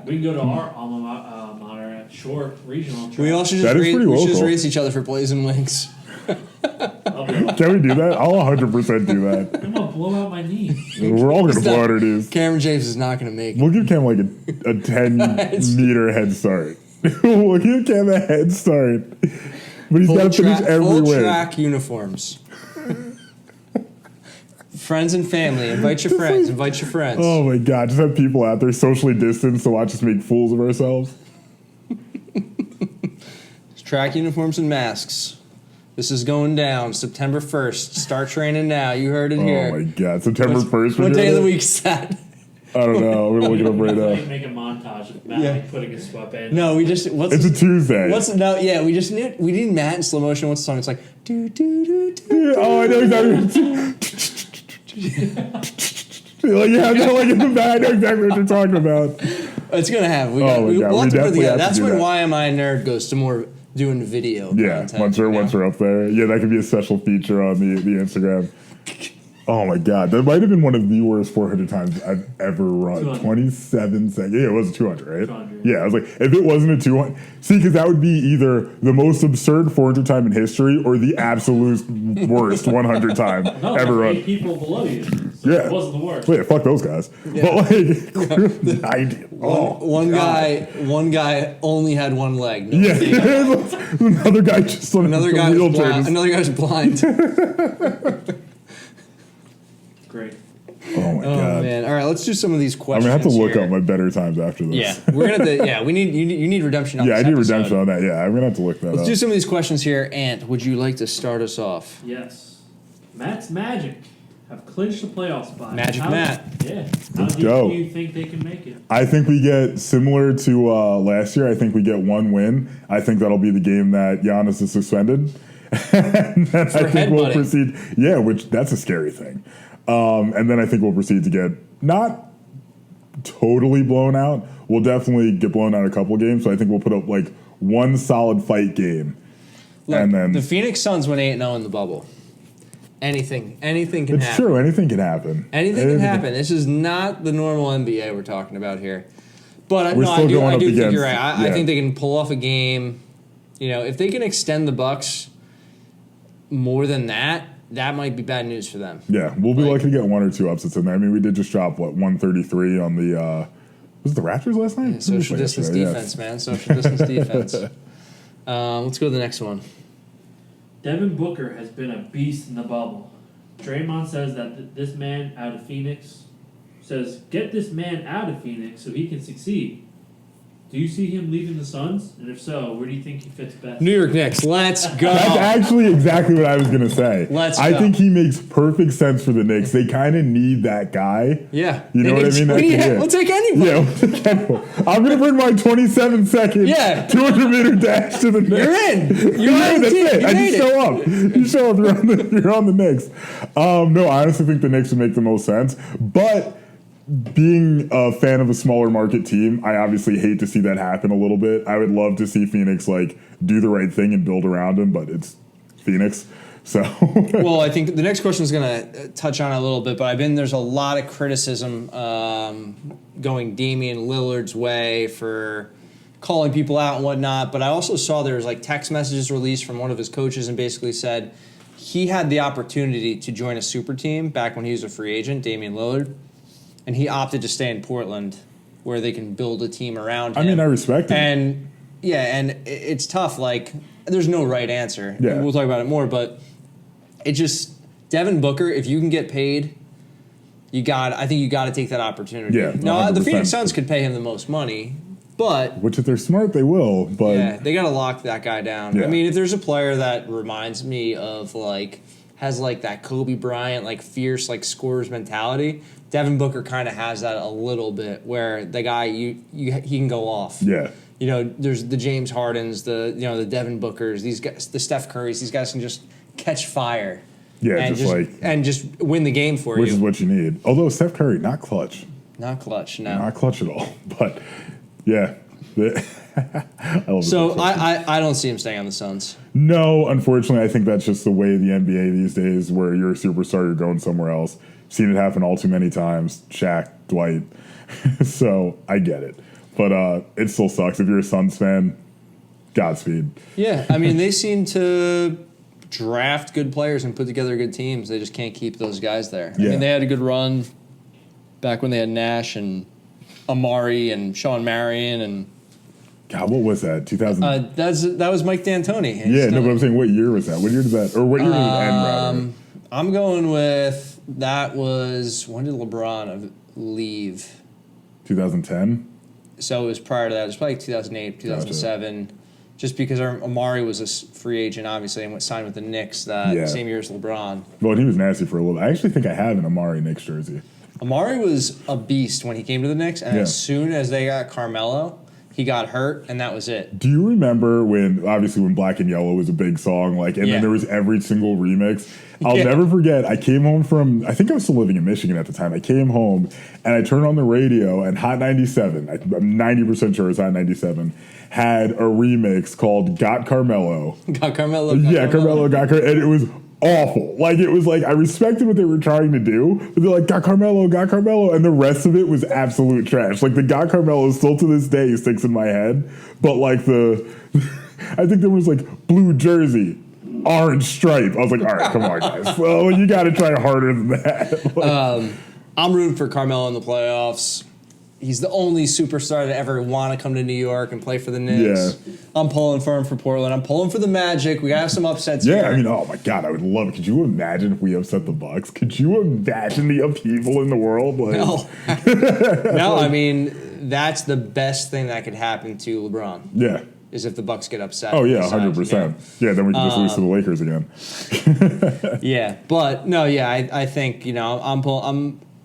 [SPEAKER 5] We can go to our alma mater at Short Regional Track.
[SPEAKER 3] We all should
[SPEAKER 4] That
[SPEAKER 3] just,
[SPEAKER 4] is pretty
[SPEAKER 3] we should just
[SPEAKER 4] local.
[SPEAKER 3] race each other for blazing wings.
[SPEAKER 5] I'll be like,
[SPEAKER 4] Can we do that? I'll 100% do that.
[SPEAKER 5] I'm gonna blow out my knee.
[SPEAKER 4] We're all gonna blow out our knees.
[SPEAKER 3] Cameron James is not going to make it.
[SPEAKER 4] We'll give Cam like a 10 meter head start. We'll give Cam a head start, but he's got to finish every
[SPEAKER 3] full
[SPEAKER 4] win.
[SPEAKER 3] track uniforms. Friends and family. Invite your friends. Invite your friends.
[SPEAKER 4] Oh my God! Just have people out there socially distanced to watch us make fools of ourselves.
[SPEAKER 3] Track uniforms and masks. This is going down September 1st. Start training now. You heard it here.
[SPEAKER 4] Oh my God! September 1st.
[SPEAKER 3] What day of the week is that?
[SPEAKER 4] I don't know. I'm gonna look it up right
[SPEAKER 5] Definitely
[SPEAKER 4] now.
[SPEAKER 5] make a montage of Matt
[SPEAKER 3] Yeah.
[SPEAKER 5] like, putting a sweatband.
[SPEAKER 3] No, we just
[SPEAKER 4] It's a Tuesday.
[SPEAKER 3] we just need Matt in slow motion. What's the song? It's like do do do do.
[SPEAKER 4] Oh, I know exactly. Like yeah, no, like in the back. I know exactly what you're talking about.
[SPEAKER 3] It's gonna happen.
[SPEAKER 4] Oh my God,
[SPEAKER 3] We'll
[SPEAKER 4] we
[SPEAKER 3] have to put it
[SPEAKER 4] definitely
[SPEAKER 3] together.
[SPEAKER 4] have to
[SPEAKER 3] That's
[SPEAKER 4] do
[SPEAKER 3] when
[SPEAKER 4] that.
[SPEAKER 3] YMI Nerd goes to more doing video.
[SPEAKER 4] Yeah,
[SPEAKER 3] content,
[SPEAKER 4] once
[SPEAKER 3] you know?
[SPEAKER 4] we're up there. Yeah, that could be a special feature on the Instagram. Oh my God, that might have been one of the worst 400 times I've ever run.
[SPEAKER 5] 200.
[SPEAKER 4] 27 seconds. Yeah, it was a 200, right?
[SPEAKER 5] 200.
[SPEAKER 4] Yeah, I was like, if it wasn't a 200, see, because that would be either the most absurd 400 time in history or the absolute worst 100 time
[SPEAKER 5] No,
[SPEAKER 4] ever
[SPEAKER 5] there's
[SPEAKER 4] run.
[SPEAKER 5] 8 people below you. So
[SPEAKER 4] Yeah.
[SPEAKER 5] It wasn't the worst.
[SPEAKER 4] Wait, fuck those guys. But like, 90. Oh,
[SPEAKER 3] One guy only had one leg. No
[SPEAKER 4] yeah,
[SPEAKER 3] video.
[SPEAKER 4] another guy just on
[SPEAKER 3] Another
[SPEAKER 4] a
[SPEAKER 3] guy was
[SPEAKER 4] wheelchair.
[SPEAKER 3] blind.
[SPEAKER 4] just-
[SPEAKER 3] Another guy's blind.
[SPEAKER 5] Great.
[SPEAKER 4] Oh my
[SPEAKER 3] Oh
[SPEAKER 4] God.
[SPEAKER 3] man! All right, let's do some of these
[SPEAKER 4] I'm
[SPEAKER 3] questions.
[SPEAKER 4] gonna have to look
[SPEAKER 3] here.
[SPEAKER 4] up my better times after this.
[SPEAKER 3] Yeah, we're gonna. Yeah, we need you need redemption. On
[SPEAKER 4] Yeah, I
[SPEAKER 3] this
[SPEAKER 4] need
[SPEAKER 3] episode.
[SPEAKER 4] redemption on that. Yeah, I'm gonna have to look that
[SPEAKER 3] Let's
[SPEAKER 4] up.
[SPEAKER 3] do some of these questions here. Ant, would you like to start us off?
[SPEAKER 5] Yes. Matt's Magic have clinched the playoff spot.
[SPEAKER 3] Magic Matt.
[SPEAKER 5] Yeah. How
[SPEAKER 4] Let's
[SPEAKER 5] deep
[SPEAKER 4] go.
[SPEAKER 5] do you think they can make it?
[SPEAKER 4] I think we get similar to last year. I think we get one win. I think that'll be the game that Giannis is suspended. And then
[SPEAKER 3] For
[SPEAKER 4] I think we'll
[SPEAKER 3] headbutting.
[SPEAKER 4] proceed. Yeah, which that's a scary thing. And then I think we'll proceed to get not totally blown out. We'll definitely get blown out a couple games. So I think we'll put up like one solid fight game.
[SPEAKER 3] Look,
[SPEAKER 4] and then
[SPEAKER 3] the Phoenix Suns went 8-0 in the bubble. Anything can
[SPEAKER 4] it's
[SPEAKER 3] happen.
[SPEAKER 4] true. Anything can happen.
[SPEAKER 3] Anything can happen. This is not the normal NBA we're talking about here. But
[SPEAKER 4] We're
[SPEAKER 3] no,
[SPEAKER 4] still going
[SPEAKER 3] I
[SPEAKER 4] up
[SPEAKER 3] do think
[SPEAKER 4] against-
[SPEAKER 3] you're right. I
[SPEAKER 4] yeah.
[SPEAKER 3] think they can pull off a game. You know, if they can extend the Bucks more than that, that might be bad news for them.
[SPEAKER 4] Yeah, we'll be lucky to get one or two upsets in there. I mean, we did just drop 133 on the was it the Raptors last night?
[SPEAKER 3] Yeah, social distance defense, man. Social distance defense. Let's go to the next one.
[SPEAKER 5] Devin Booker has been a beast in the bubble. Draymond says that this man out of Phoenix says, get this man out of Phoenix so he can succeed. Do you see him leaving the Suns? And if so, where do you think he fits best?
[SPEAKER 3] New York Knicks. Let's go.
[SPEAKER 4] That's actually exactly what I was gonna say.
[SPEAKER 3] I
[SPEAKER 4] think he makes perfect sense for the Knicks. They kind of need that guy.
[SPEAKER 3] Yeah.
[SPEAKER 4] You know what I mean?
[SPEAKER 3] We'll take anybody.
[SPEAKER 4] Yeah, we'll take anyone. I'm gonna bring my 27-second,
[SPEAKER 3] Yeah.
[SPEAKER 4] 200-meter dash to the Knicks.
[SPEAKER 3] You're in. You're
[SPEAKER 4] Yeah,
[SPEAKER 3] on the
[SPEAKER 4] that's
[SPEAKER 3] team.
[SPEAKER 4] it.
[SPEAKER 3] You
[SPEAKER 4] I
[SPEAKER 3] made
[SPEAKER 4] just show up. You show up. You're on the Knicks. No, I honestly think the Knicks would make the most sense, but. Being a fan of a smaller market team, I obviously hate to see that happen a little bit. I would love to see Phoenix like do the right thing and build around him, but it's Phoenix, so.
[SPEAKER 3] Well, I think the next question is going to touch on it a little bit, but there's a lot of criticism going Damian Lillard's way for calling people out and whatnot. But I also saw there was like text messages released from one of his coaches and basically said he had the opportunity to join a super team back when he was a free agent, Damian Lillard. And he opted to stay in Portland, where they can build a team around him.
[SPEAKER 4] I mean, I respect it.
[SPEAKER 3] And it's tough. Like, there's no right answer.
[SPEAKER 4] Yeah.
[SPEAKER 3] We'll talk about it more, but it just Devin Booker. If you can get paid, I think you got to take that opportunity.
[SPEAKER 4] Yeah,
[SPEAKER 3] Now, the
[SPEAKER 4] 100%.
[SPEAKER 3] Phoenix Suns could pay him the most money, but
[SPEAKER 4] Which, if they're smart, they will. But
[SPEAKER 3] yeah, they got to lock that guy down.
[SPEAKER 4] Yeah.
[SPEAKER 3] I mean, if there's a player that reminds me of has that Kobe Bryant fierce scorer's mentality, Devin Booker kind of has that a little bit, where the guy he can go off.
[SPEAKER 4] yeah,
[SPEAKER 3] You know, there's the James Hardens, the Devin Bookers, these guys, the Steph Currys. These guys can just catch fire.
[SPEAKER 4] Yeah,
[SPEAKER 3] and just win the game for
[SPEAKER 4] which
[SPEAKER 3] you.
[SPEAKER 4] is what you need. Although Steph Curry, not clutch,
[SPEAKER 3] Not clutch, no.
[SPEAKER 4] not clutch at all. But yeah, I love
[SPEAKER 3] So
[SPEAKER 4] the Clippers.
[SPEAKER 3] I don't see him staying on the Suns.
[SPEAKER 4] No, unfortunately, I think that's just the way of the NBA these days, where you're a superstar, you're going somewhere else. Seen it happen all too many times. Shaq, Dwight. So I get it. But it still sucks. If you're a Suns fan, Godspeed.
[SPEAKER 3] Yeah, I mean, they seem to draft good players and put together good teams. They just can't keep those guys there.
[SPEAKER 4] Yeah.
[SPEAKER 3] I mean, they had a good run back when they had Nash and Amari and Sean Marion and
[SPEAKER 4] God, what was that? 2000?
[SPEAKER 3] that was Mike D'Antoni.
[SPEAKER 4] yeah, no, but I'm saying, what year was that? What year did that? Or what year did it end, rather?
[SPEAKER 3] I'm going with that was, when did LeBron leave?
[SPEAKER 4] 2010?
[SPEAKER 3] So it was prior to that. It was probably 2008, 2007. Just because Amari was a free agent, obviously, and signed with the Knicks that same year as LeBron.
[SPEAKER 4] Well, he was nasty for a little bit. I actually think I have an Amari Knicks jersey.
[SPEAKER 3] Amari was a beast when he came to the Knicks, and as soon as they got Carmelo, he got hurt, and that was it.
[SPEAKER 4] Do you remember when Black and Yellow was a big song, and then there was every single remix? I'll never forget, I came home from, I think I was still living in Michigan at the time. I came home, and I turned on the radio, and Hot 97, I'm 90% sure it's Hot 97, had a remix called Got Carmelo.
[SPEAKER 3] Got Carmelo.
[SPEAKER 4] Carmelo got Carmelo, and it was awful. It was I respected what they were trying to do, but they're like, got Carmelo, and the rest of it was absolute trash. The got Carmelo still to this day sticks in my head, but I think there was blue jersey, orange stripe. I was like, all right, come on, guys. Well, you got to try harder than that.
[SPEAKER 3] I'm rooting for Carmelo in the playoffs. He's the only superstar to ever want to come to New York and play for the Knicks.
[SPEAKER 4] Yeah.
[SPEAKER 3] I'm pulling for him for Portland. I'm pulling for the Magic. We got to have some upsets here.
[SPEAKER 4] Yeah, I mean, oh my God, I would love it. Could you imagine if we upset the Bucks? Could you imagine the upheaval in the world?
[SPEAKER 3] No. No, I mean, that's the best thing that could happen to LeBron.
[SPEAKER 4] Yeah.
[SPEAKER 3] Is if the Bucks get upset.
[SPEAKER 4] Oh, yeah,
[SPEAKER 3] Besides,
[SPEAKER 4] 100%. Yeah, then we can just lose to the Lakers again.
[SPEAKER 3] Yeah, but no, yeah, I think,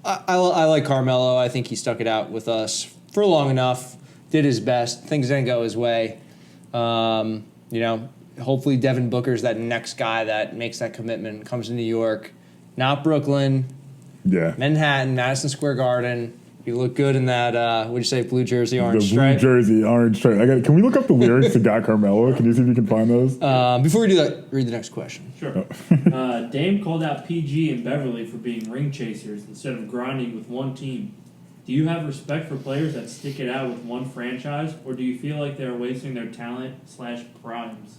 [SPEAKER 3] I like Carmelo. I think he stuck it out with us for long enough, did his best. Things didn't go his way. hopefully Devin Booker's that next guy that makes that commitment, comes to New York, not Brooklyn, Manhattan, Madison Square Garden. You look good in that, what'd you say, blue jersey, orange stripe?
[SPEAKER 4] The blue jersey, orange stripe. Can we look up the lyrics to Got Carmelo? Can you see if you can find those?
[SPEAKER 3] Before we do that, read the next question.
[SPEAKER 5] Sure. Dame called out PG and Beverly for being ring chasers instead of grinding with one team. Do you have respect for players that stick it out with one franchise, or do you feel like they're wasting their talent/primes?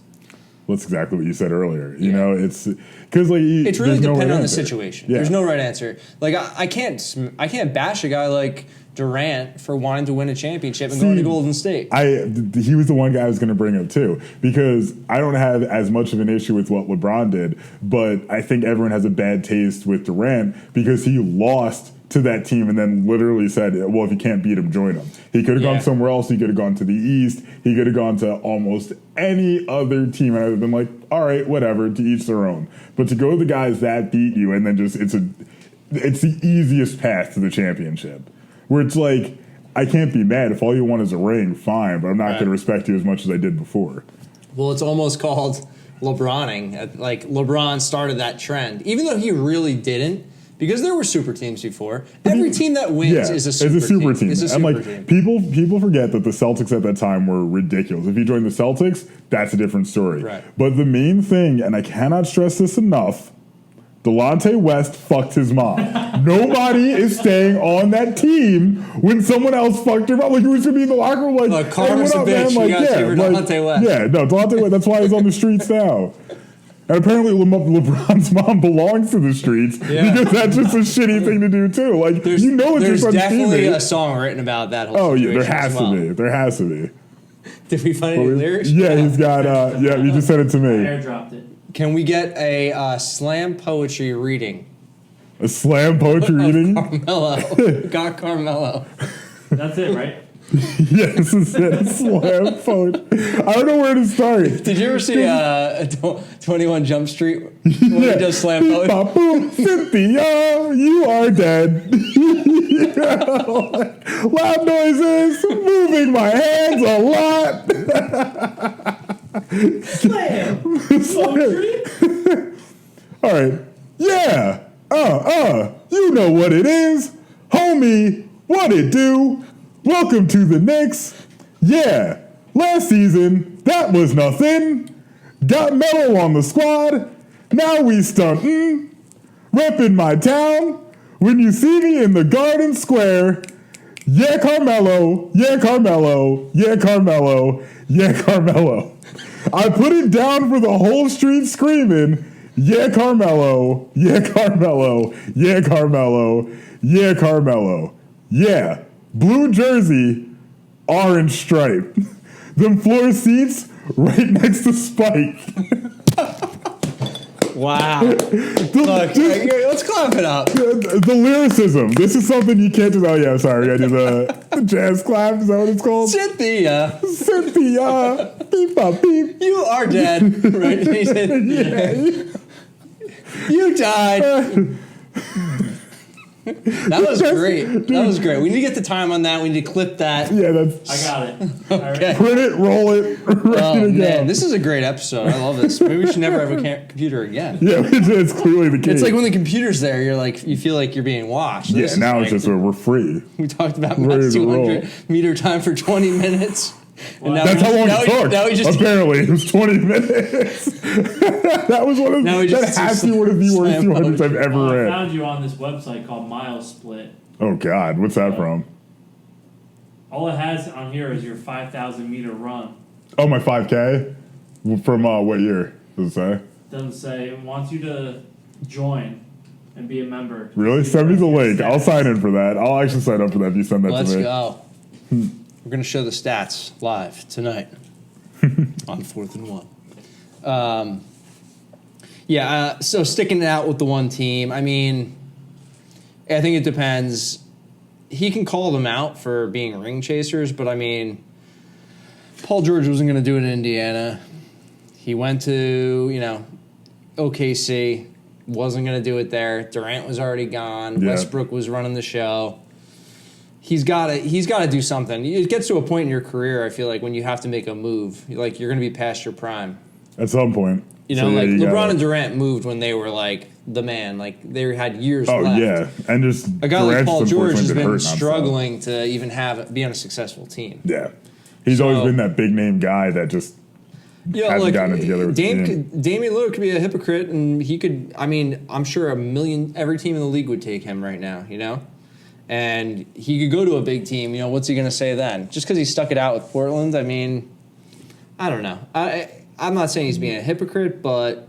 [SPEAKER 4] Well, that's exactly what you said earlier. You know, it's because like
[SPEAKER 3] it's really dependent on the
[SPEAKER 4] answer.
[SPEAKER 3] situation.
[SPEAKER 4] Yeah.
[SPEAKER 3] There's no right answer. Like I can't bash a guy like Durant for wanting to win a championship and going to Golden State.
[SPEAKER 4] He was the one guy I was going to bring up too, because I don't have as much of an issue with what LeBron did, but I think everyone has a bad taste with Durant because he lost to that team and then literally said, well, if you can't beat him, join him. He could have gone somewhere else. He could have gone to the East. He could have gone to almost any other team, and I would have been like, all right, whatever, to each their own. But to go to the guys that beat you and then just it's the easiest path to the championship, where it's like, I can't be mad. If all you want is a ring, fine, but I'm not going to respect you as much as I did before.
[SPEAKER 3] Well, it's almost called LeBroning. Like, LeBron started that trend, even though he really didn't, because there were super teams before. Every team that wins is a super team. It's a super team.
[SPEAKER 4] People forget that the Celtics at that time were ridiculous. If you join the Celtics, that's a different story.
[SPEAKER 3] Right.
[SPEAKER 4] But the main thing, and I cannot stress this enough, Delonte West fucked his mom. Nobody is staying on that team when someone else fucked your mom. Like, who's gonna be in the locker room? Like,
[SPEAKER 3] karma's a bitch.
[SPEAKER 4] Like,
[SPEAKER 3] you gotta favor Delonte West.
[SPEAKER 4] Yeah, no, Delonte West. That's why he's on the streets now. And apparently LeBron's mom belongs to the streets because that's just a shitty thing to do too. Like, it's your son's
[SPEAKER 3] There's definitely
[SPEAKER 4] teammate.
[SPEAKER 3] a song written about that whole
[SPEAKER 4] Oh,
[SPEAKER 3] situation.
[SPEAKER 4] yeah, there has to be. There has to be.
[SPEAKER 3] Did we find any lyrics?
[SPEAKER 4] Yeah, he's got, you just sent it to
[SPEAKER 5] I
[SPEAKER 4] me.
[SPEAKER 5] airdropped it.
[SPEAKER 3] Can we get a slam poetry reading?
[SPEAKER 4] A slam poetry reading?
[SPEAKER 3] Carmelo. Got Carmelo.
[SPEAKER 5] That's it, right?
[SPEAKER 4] Yes, it's it. Slam poetry. I don't know where to start.
[SPEAKER 3] Did you ever see 21 Jump Street when he does slam poetry?
[SPEAKER 4] Boom, Cynthia, you are dead. Loud noises, moving my hands a lot.
[SPEAKER 5] Slam! Poetry?
[SPEAKER 4] All right. Yeah. You know what it is. Homie, what it do? Welcome to the Knicks. Yeah. Last season, that was nothing. Got Melo on the squad. Now we stuntin'. Reppin' my town. When you see me in the Garden Square. Yeah, Carmelo. Yeah, Carmelo. Yeah, Carmelo. Yeah, Carmelo. I put it down for the whole street screaming. Yeah, Carmelo. Yeah, Carmelo. Yeah, Carmelo. Yeah, Carmelo. Yeah. Blue jersey, orange stripe. Them floor seats right next to Spike.
[SPEAKER 3] Wow. Look, let's clap it up.
[SPEAKER 4] The lyricism. This is something you can't just, oh yeah, sorry, I do the jazz clap. Is that what it's called?
[SPEAKER 3] Cynthia.
[SPEAKER 4] Beep, bop, beep.
[SPEAKER 3] You are dead. Right? He said, you died. That was great. That was great. We need to get the time on that. We need to clip that.
[SPEAKER 4] Yeah, that's.
[SPEAKER 5] I got it.
[SPEAKER 3] Okay.
[SPEAKER 4] Print it, roll it, ready to go.
[SPEAKER 3] Man, this is a great episode. I love this. Maybe we should never have a computer again.
[SPEAKER 4] Yeah, it's clearly the case.
[SPEAKER 3] It's like when the computer's there, you feel like you're being watched.
[SPEAKER 4] Yeah,
[SPEAKER 3] This is
[SPEAKER 4] now
[SPEAKER 3] like,
[SPEAKER 4] it's just we're free.
[SPEAKER 3] we talked about
[SPEAKER 4] Ready
[SPEAKER 3] Matt's
[SPEAKER 4] to roll.
[SPEAKER 3] 200-meter time for 20 minutes. And now
[SPEAKER 4] That's how long it took.
[SPEAKER 3] Now we just
[SPEAKER 4] Apparently, it was 20 minutes. That was one of that has to be one of the worst 200s I've ever
[SPEAKER 5] I
[SPEAKER 4] read.
[SPEAKER 5] found you on this website called Mile Split.
[SPEAKER 4] Oh God, what's that from?
[SPEAKER 5] All it has on here is your 5,000 meter run.
[SPEAKER 4] Oh, my 5K from what year does it say?
[SPEAKER 5] Doesn't say. It wants you to join and be a member.
[SPEAKER 4] Really? Send me the link. I'll sign in for that. I'll actually sign up for that if you send that
[SPEAKER 3] Let's
[SPEAKER 4] to me.
[SPEAKER 3] go. We're going to show the stats live tonight on 4th and 1. So sticking it out with the one team, I mean, I think it depends. He can call them out for being ring chasers, but I mean, Paul George wasn't going to do it in Indiana. He went to, OKC, wasn't going to do it there. Durant was already gone.
[SPEAKER 4] Yeah.
[SPEAKER 3] Westbrook was running the show. He's got to do something. It gets to a point in your career, I feel like, when you have to make a move. Like, you're going to be past your prime.
[SPEAKER 4] At some point.
[SPEAKER 3] You know, like LeBron and Durant moved when they were like the man. Like they had years left.
[SPEAKER 4] Oh, yeah. And just
[SPEAKER 3] a guy like Paul George has been
[SPEAKER 4] hurt
[SPEAKER 3] struggling to even be on a successful team.
[SPEAKER 4] Yeah. He's always been that big name guy that just hasn't gotten it together with the team.
[SPEAKER 3] Damian Lillard could be a hypocrite, and he could, I mean, I'm sure every team in the league would take him right now, you know? And he could go to a big team, you know, what's he going to say then? Just because he stuck it out with Portland, I mean, I don't know. I'm not saying he's being a hypocrite, but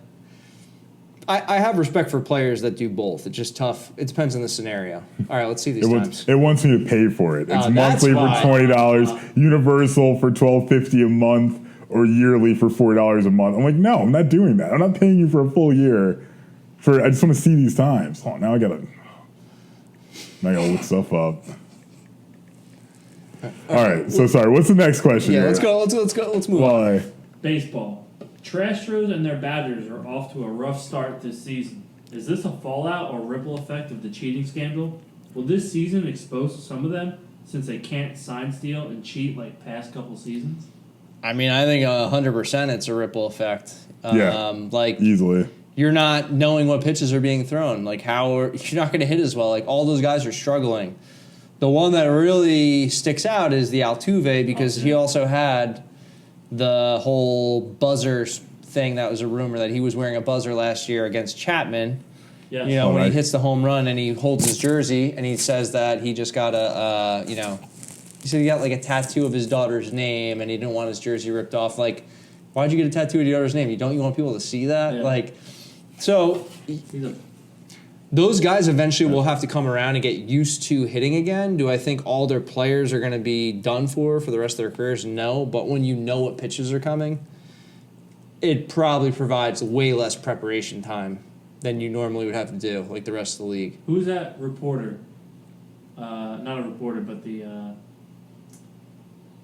[SPEAKER 3] I have respect for players that do both. It's just tough. It depends on the scenario. All right, let's see these times.
[SPEAKER 4] It wants me to pay for it. It's monthly for $20, universal for $12.50 a month, or yearly for $4 a month. I'm like, no, I'm not doing that. I'm not paying you for a full year. I just want to see these times. Oh, now I gotta look stuff up. All right. So sorry. What's the next question?
[SPEAKER 3] Yeah, let's go. Let's move on.
[SPEAKER 5] Baseball. Astros and their batters are off to a rough start this season. Is this a fallout or ripple effect of the cheating scandal? Will this season expose some of them since they can't sign, steal, and cheat like past couple seasons?
[SPEAKER 3] I mean, I think 100% it's a ripple effect. Like
[SPEAKER 4] easily.
[SPEAKER 3] You're not knowing what pitches are being thrown. Like you're not going to hit as well. Like all those guys are struggling. The one that really sticks out is the Altuve because he also had the whole buzzer thing that was a rumor that he was wearing a buzzer last year against Chapman. Yes. You know, when he hits the home run and he holds his jersey and he says that he just got he said he got like a tattoo of his daughter's name and he didn't want his jersey ripped off. Like, why'd you get a tattoo of your daughter's name? You want people to see that? Yeah. Like, so those guys eventually will have to come around and get used to hitting again. Do I think all their players are going to be done for the rest of their careers? No. But when you know what pitches are coming, it probably provides way less preparation time than you normally would have to do, like the rest of the league.
[SPEAKER 5] Who's that reporter? Not a reporter, but the...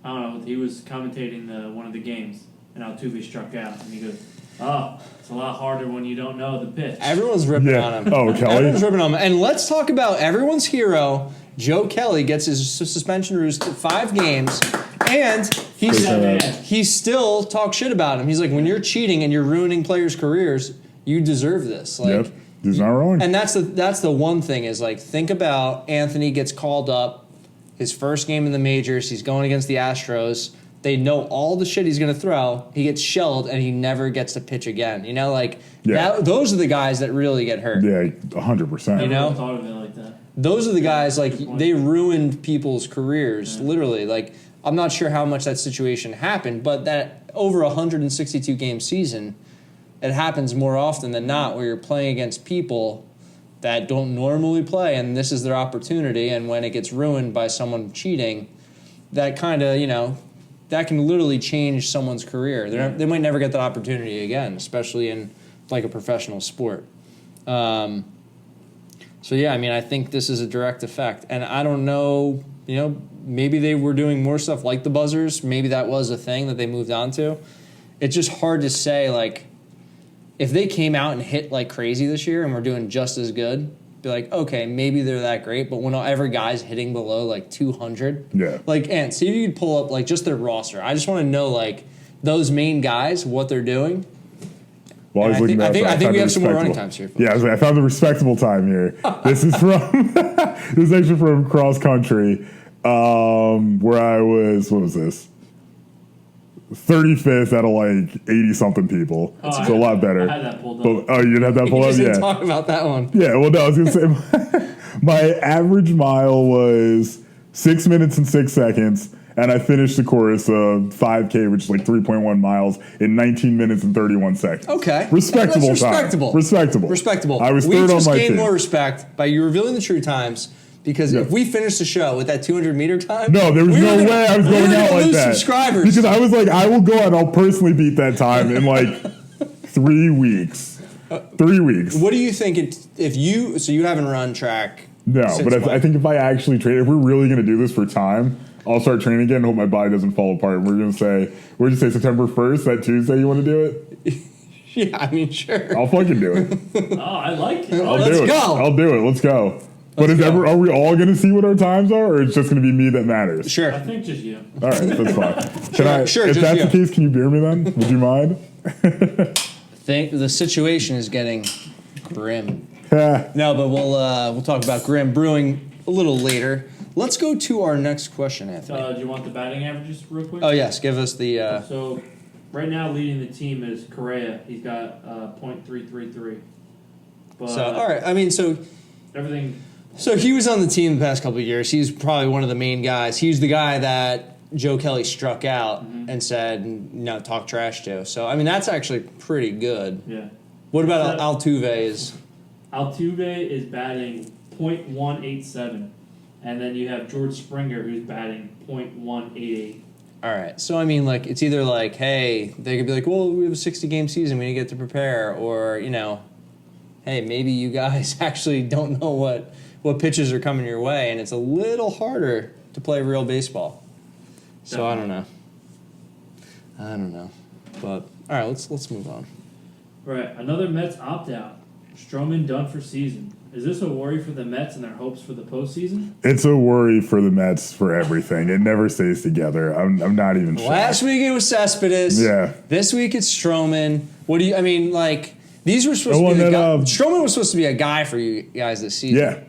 [SPEAKER 5] I don't know. He was commentating one of the games, and Altuve struck out, and he goes, "Oh, it's a lot harder when you don't know the pitch."
[SPEAKER 3] Everyone's ripping on him.
[SPEAKER 4] Oh, Kelly.
[SPEAKER 3] Everyone's ripping on him. And let's talk about everyone's hero, Joe Kelly, gets his suspension reduced to 5 games, and he still talks shit about him. He's like, when you're cheating and you're ruining players' careers, you deserve this. Like,
[SPEAKER 4] yep, he's not wrong.
[SPEAKER 3] And that's the one thing is like, think about Anthony gets called up. His first game in the majors, he's going against the Astros. They know all the shit he's going to throw. He gets shelled, and he never gets to pitch again. You know, like, those are the guys that really get hurt.
[SPEAKER 4] Yeah, 100%.
[SPEAKER 5] You know? I thought of it like that.
[SPEAKER 3] Those are the guys, like, they ruined people's careers, literally. Like, I'm not sure how much that situation happened, but that over a 162-game season, it happens more often than not where you're playing against people that don't normally play, and this is their opportunity, and when it gets ruined by someone cheating, that kind of, you know, that can literally change someone's career. They might never get that opportunity again, especially in, like, a professional sport. So, yeah, I mean, I think this is a direct effect, and I don't know, you know, maybe they were doing more stuff like the buzzers. Maybe that was a thing that they moved on to. It's just hard to say, like, if they came out and hit like crazy this year and were doing just as good, be like, okay, maybe they're that great. But when every guy's hitting below like 200, like, and see if you could pull up like just their roster. I just want to know like those main guys, what they're doing.
[SPEAKER 4] Well, I
[SPEAKER 3] think we have some more running times here. Folks.
[SPEAKER 4] Yeah, I found the respectable time here. This is from this is actually from cross country, where I was. What was this? 35th out of like 80-something people. So a lot better.
[SPEAKER 5] I had that pulled up.
[SPEAKER 4] You didn't have that pulled up?
[SPEAKER 3] Yeah. Talk about that one.
[SPEAKER 4] Yeah, well, no, I was going to say my average mile was 6 minutes and 6 seconds, and I finished the course of 5K, which is like 3.1 miles, in 19 minutes and 31 seconds.
[SPEAKER 3] Okay.
[SPEAKER 4] Respectable time. Respectable. I was third on my team. We just gained
[SPEAKER 3] more respect by you revealing the true times. Because if we finished the show with that 200-meter time...
[SPEAKER 4] No, there was no way I was going out like that.
[SPEAKER 3] Subscribers.
[SPEAKER 4] Because I was like, I will go out and I'll personally beat that time in like 3 weeks. 3 weeks.
[SPEAKER 3] What do you think if you... So you haven't run track...
[SPEAKER 4] No, but I think if I actually train... If we're really going to do this for time, I'll start training again and hope my body doesn't fall apart. We're going to say September 1st, that Tuesday, you want to do it?
[SPEAKER 3] Yeah, I mean, sure.
[SPEAKER 4] I'll fucking do it.
[SPEAKER 5] Oh, I like it.
[SPEAKER 3] Let's go.
[SPEAKER 4] I'll do it. Let's go. But are we all going to see what our times are, or it's just going to be me that matters?
[SPEAKER 3] Sure.
[SPEAKER 5] I think just you.
[SPEAKER 4] All right, that's fine.
[SPEAKER 3] Sure,
[SPEAKER 4] if that's the case, can you beer me then? Would you mind?
[SPEAKER 3] think the situation is getting grim. No, but we'll talk about grim brewing a little later. Let's go to our next question, Anthony.
[SPEAKER 5] Do you want the batting averages real quick?
[SPEAKER 3] Oh yes, give us the.
[SPEAKER 5] So, right now leading the team is Correa. He's got .333. But
[SPEAKER 3] So all right, I mean, so
[SPEAKER 5] everything.
[SPEAKER 3] So he was on the team the past couple of years. He's probably one of the main guys. He's the guy that Joe Kelly struck out and said, "No, talk trash to." So I mean, that's actually pretty good.
[SPEAKER 5] Yeah.
[SPEAKER 3] What about Altuve?
[SPEAKER 5] Altuve is batting .187, and then you have George Springer who's batting .188.
[SPEAKER 3] All right. So I mean, like, it's either like, hey, they could be like, well, we have a 60-game season, we need to get to prepare, or hey, maybe you guys actually don't know what pitches are coming your way, and it's a little harder to play real baseball. So I don't know. But all right, let's move on.
[SPEAKER 5] Right, another Mets opt-out. Stroman done for season. Is this a worry for the Mets and their hopes for the postseason?
[SPEAKER 4] It's a worry for the Mets for everything. It never stays together. I'm not even sure.
[SPEAKER 3] Last week it was Cespedes.
[SPEAKER 4] Yeah.
[SPEAKER 3] This week it's Stroman. These were supposed to be the guy. Stroman was supposed to be a guy for you guys this season.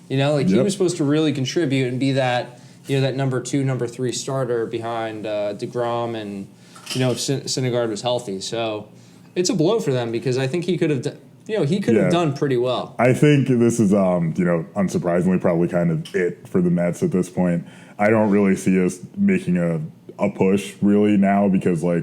[SPEAKER 4] Yeah.
[SPEAKER 3] He was supposed to really contribute and be that, that number 2, number 3 starter behind DeGrom, and, if Syndergaard was healthy. So it's a blow for them because I think he could have have done pretty well.
[SPEAKER 4] I think this is, unsurprisingly, probably kind of it for the Mets at this point. I don't really see us making a push really now because, I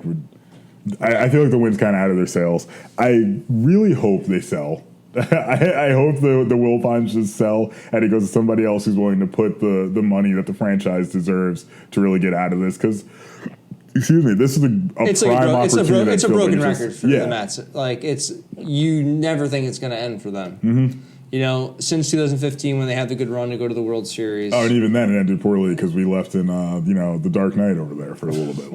[SPEAKER 4] feel like the wind's kind of out of their sails. I really hope they sell. I hope the Wilpons just sell and it goes to somebody else who's willing to put the money that the franchise deserves to really get out of this because. Excuse me. This is a prime opportunity.
[SPEAKER 3] It's a broken record for the Mets. You never think it's going to end for them. Mm-hmm. Since 2015 when they had the good run to go to the World Series.
[SPEAKER 4] Oh, and even then it ended poorly because we left in the Dark Knight over there for a little bit.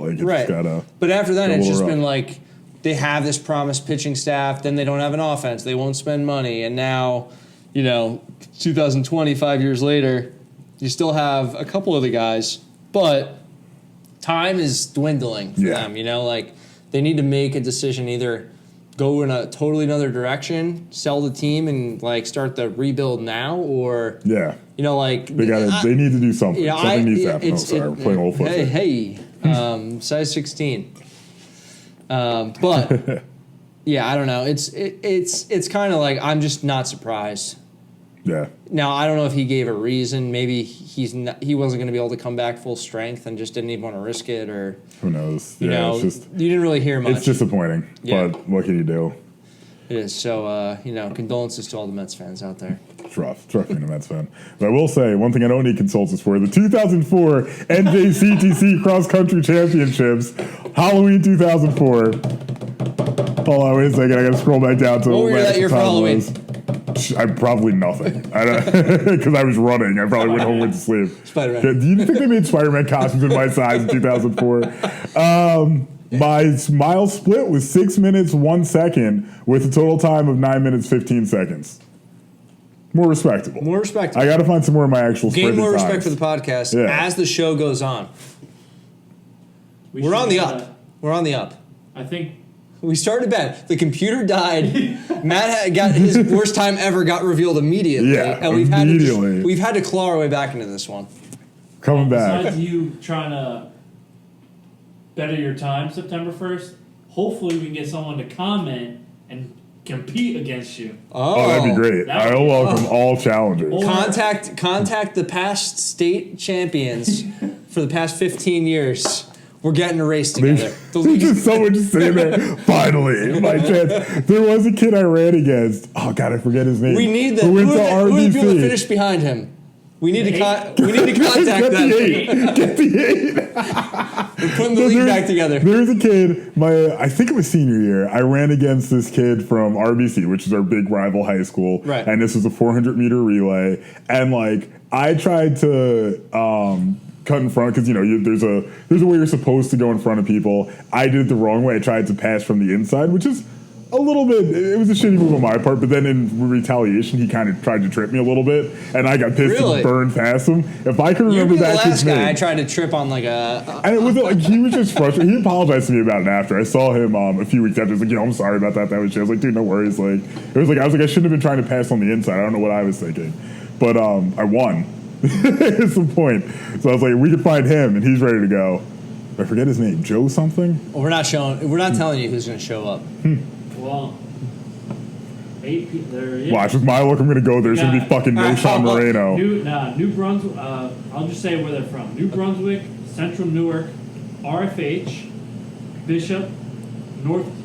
[SPEAKER 3] But after that, it's just been like they have this promised pitching staff, then they don't have an offense, they won't spend money, and now, 2020, 5 years later, you still have a couple of the guys, but. Time is dwindling for them, they need to make a decision, either go in a totally another direction, sell the team and start the rebuild now, or
[SPEAKER 4] they need to do something. Something needs to happen. We're playing old football.
[SPEAKER 3] Hey, size 16. But I don't know. It's kind of like I'm just not surprised.
[SPEAKER 4] Yeah.
[SPEAKER 3] Now I don't know if he gave a reason. Maybe he wasn't going to be able to come back full strength and just didn't even want to risk it, or
[SPEAKER 4] who knows?
[SPEAKER 3] You didn't really hear much.
[SPEAKER 4] It's disappointing, but what can you do?
[SPEAKER 3] It is. So condolences to all the Mets fans out there.
[SPEAKER 4] It's rough being a Mets fan. But I will say one thing I don't need consultants for: the 2004 NJCTC Cross Country Championships, Halloween 2004. Hold on, wait a second. I got to scroll back down to
[SPEAKER 3] what were you that year for Halloween?
[SPEAKER 4] I'm probably nothing. Because I was running. I probably went home and went to sleep.
[SPEAKER 3] Spider-Man.
[SPEAKER 4] Do you think they made Spider-Man costumes in my size in 2004? My mile split was 6 minutes, 1 second with a total time of 9 minutes, 15 seconds. More respectable. I got to find some more of my actual sprinting
[SPEAKER 3] Gain more respect
[SPEAKER 4] times.
[SPEAKER 3] for the podcast as the show goes on. We're on the up.
[SPEAKER 5] I think
[SPEAKER 3] we started bad. The computer died. Matt got his worst time ever got revealed immediately.
[SPEAKER 4] Yeah,
[SPEAKER 3] and we've had to claw our way back into this one.
[SPEAKER 4] Coming back.
[SPEAKER 5] Besides you trying to better your time September 1st, hopefully we can get someone to comment and compete against you.
[SPEAKER 4] Oh, that'd be great. I'll welcome all challengers.
[SPEAKER 3] Contact the past state champions for the past 15 years. We're getting a race together.
[SPEAKER 4] There's just someone just sitting there. Finally, my chance. There was a kid I ran against. Oh God, I forget his name.
[SPEAKER 3] We need
[SPEAKER 4] who went to RBC.
[SPEAKER 3] Who are the people that finished behind him? We need to contact them.
[SPEAKER 4] Get the 8.
[SPEAKER 3] We're putting the league back together.
[SPEAKER 4] There's a kid. I think it was senior year. I ran against this kid from RBC, which is our big rival high school.
[SPEAKER 3] Right.
[SPEAKER 4] And this was a 400-meter relay. And I tried to. Cut in front because there's a way you're supposed to go in front of people. I did it the wrong way. I tried to pass from the inside, which is A little bit. It was a shitty move on my part, but then in retaliation, he kind of tried to trip me a little bit, and I got pissed and burned past him. If I can remember that,
[SPEAKER 3] the last guy I tried to trip on like a.
[SPEAKER 4] And it was like he was just frustrated. He apologized to me about it after. I saw him a few weeks after. He was like, I'm sorry about that. That was shit. I was like, dude, no worries. Like it was like I shouldn't have been trying to pass on the inside. I don't know what I was thinking, but I won. It's the point. So I was like, we could find him, and he's ready to go. I forget his name, Joe something.
[SPEAKER 3] We're not telling you who's going to show up.
[SPEAKER 5] Well, 8 people there. Yeah.
[SPEAKER 4] Watch with my luck. I'm going to go. There's going to be fucking no Sean Moreno.
[SPEAKER 5] New Brunswick. I'll just say where they're from: New Brunswick, Central Newark, RFH, Bishop,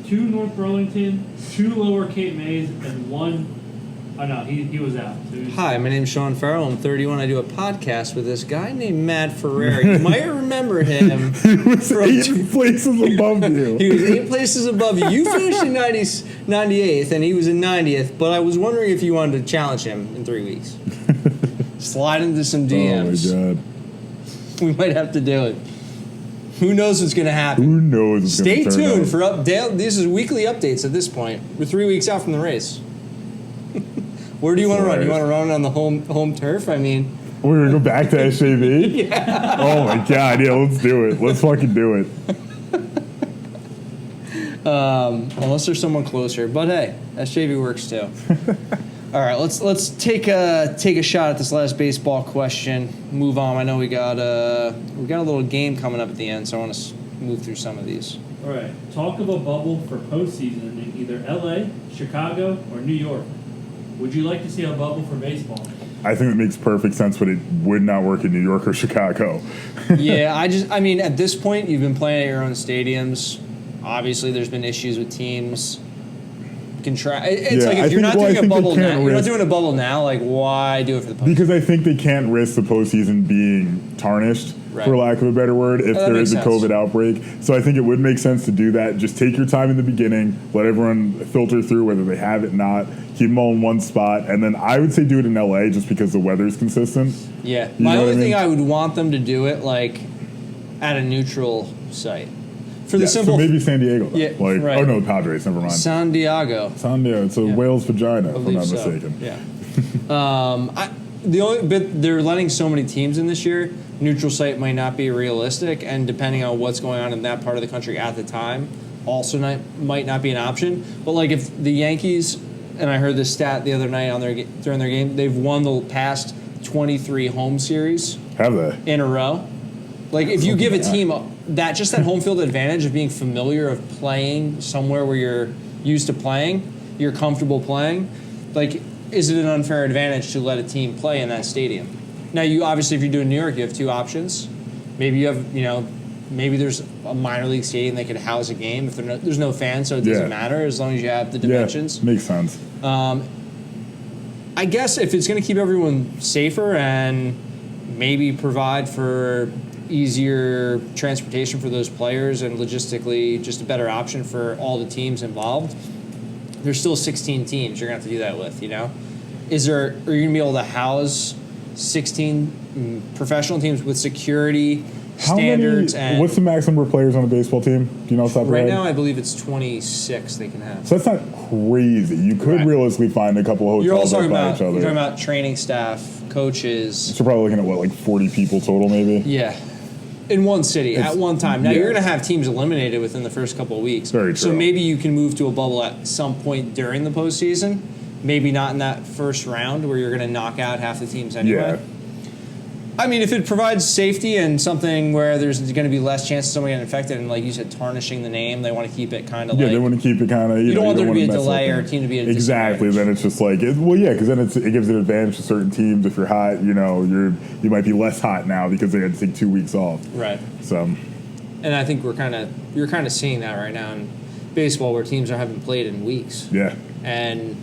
[SPEAKER 5] two North Burlington, 2 Lower Cape Mays, and 1. Oh no, he was out. So
[SPEAKER 3] Hi, my name's Sean Farrell. I'm 31. I do a podcast with this guy named Matt Ferrer. You might remember him.
[SPEAKER 4] He was 8 places above you.
[SPEAKER 3] He was 8 places above you. You finished in 98th, and he was in 90th. But I was wondering if you wanted to challenge him in 3 weeks. Slide into some DMs.
[SPEAKER 4] Oh my god.
[SPEAKER 3] We might have to do it. Who knows what's going to happen?
[SPEAKER 4] Who knows what's
[SPEAKER 3] Stay
[SPEAKER 4] going to turn
[SPEAKER 3] tuned
[SPEAKER 4] out.
[SPEAKER 3] for update. This is weekly updates at this point. We're 3 weeks out from the race. Where do you want to run? You want to run on the home turf? I mean,
[SPEAKER 4] we're going to go back to SJV?
[SPEAKER 3] Yeah.
[SPEAKER 4] Oh my god, yeah, let's do it. Let's fucking do it.
[SPEAKER 3] Unless there's someone closer. But hey, SJV works too. All right, let's take a shot at this last baseball question. Move on. I know we got a little game coming up at the end, so I want to move through some of these.
[SPEAKER 5] All right. Talk of a bubble for postseason in either LA, Chicago, or New York. Would you like to see a bubble for baseball?
[SPEAKER 4] I think it makes perfect sense, but it would not work in New York or Chicago.
[SPEAKER 3] Yeah, I mean, at this point, you've been playing at your own stadiums. Obviously, there's been issues with teams. It's like if you're not doing a bubble now, you're not doing a bubble now. Like, why do it for the postseason?
[SPEAKER 4] Because I think they can't risk the postseason being tarnished, for lack of a better word, if there is a COVID outbreak. So I think it would make sense to do that. Just take your time in the beginning, let everyone filter through whether they have it or not, keep them all in one spot, and then I would say do it in LA just because the weather is consistent.
[SPEAKER 3] Yeah, my only thing I would want them to do it like at a neutral site. For the simple,
[SPEAKER 4] so maybe San Diego. Though.
[SPEAKER 3] Yeah,
[SPEAKER 4] like
[SPEAKER 3] right.
[SPEAKER 4] Oh no, Padres. Never mind.
[SPEAKER 3] San Diego.
[SPEAKER 4] It's a whale's vagina, if I'm not
[SPEAKER 3] so.
[SPEAKER 4] mistaken.
[SPEAKER 3] Yeah. The only bit they're letting so many teams in this year. Neutral site might not be realistic, and depending on what's going on in that part of the country at the time, also might not be an option. But like if the Yankees, and I heard this stat the other night during their game, they've won the past 23 home series.
[SPEAKER 4] Have they?
[SPEAKER 3] In a row. Like if you give a team that home field advantage of being familiar of playing somewhere where you're used to playing, you're comfortable playing, like is it an unfair advantage to let a team play in that stadium? Now you obviously if you're doing New York, you have 2 options. Maybe you have maybe there's a minor league stadium that could house a game if there's no fans, so it doesn't matter as long as you have the dimensions.
[SPEAKER 4] Yeah, makes sense.
[SPEAKER 3] I guess if it's going to keep everyone safer and maybe provide for easier transportation for those players and logistically just a better option for all the teams involved, there's still 16 teams you're going to have to do that with, Are you going to be able to house 16 professional teams with security standards?
[SPEAKER 4] What's the maximum number of players on a baseball team? Do you know off the top of your head?
[SPEAKER 3] Right now, I believe it's 26 they can have.
[SPEAKER 4] So that's not crazy. You could realistically find a couple of hotels by each other.
[SPEAKER 3] You're talking about training staff, coaches.
[SPEAKER 4] So probably looking at, like 40 people total maybe?
[SPEAKER 3] Yeah. In one city at one time. Now, you're going to have teams eliminated within the first couple of weeks.
[SPEAKER 4] Very true.
[SPEAKER 3] So maybe you can move to a bubble at some point during the postseason. Maybe not in that first round where you're going to knock out half the teams anyway.
[SPEAKER 4] Yeah.
[SPEAKER 3] I mean, if it provides safety and something where there's going to be less chance of someone getting infected and, like you said, tarnishing the name, they want to keep it kind of
[SPEAKER 4] they want to keep it kind of,
[SPEAKER 3] you don't want there to be a delay or a
[SPEAKER 4] things.
[SPEAKER 3] team to be at a
[SPEAKER 4] Exactly. Then it's just like, because then it gives an advantage to certain teams. If you're hot, you might be less hot now because they had to take 2 weeks off.
[SPEAKER 3] Right.
[SPEAKER 4] So.
[SPEAKER 3] And I think you're kind of seeing that right now in baseball where teams haven't played in weeks.
[SPEAKER 4] Yeah.
[SPEAKER 3] And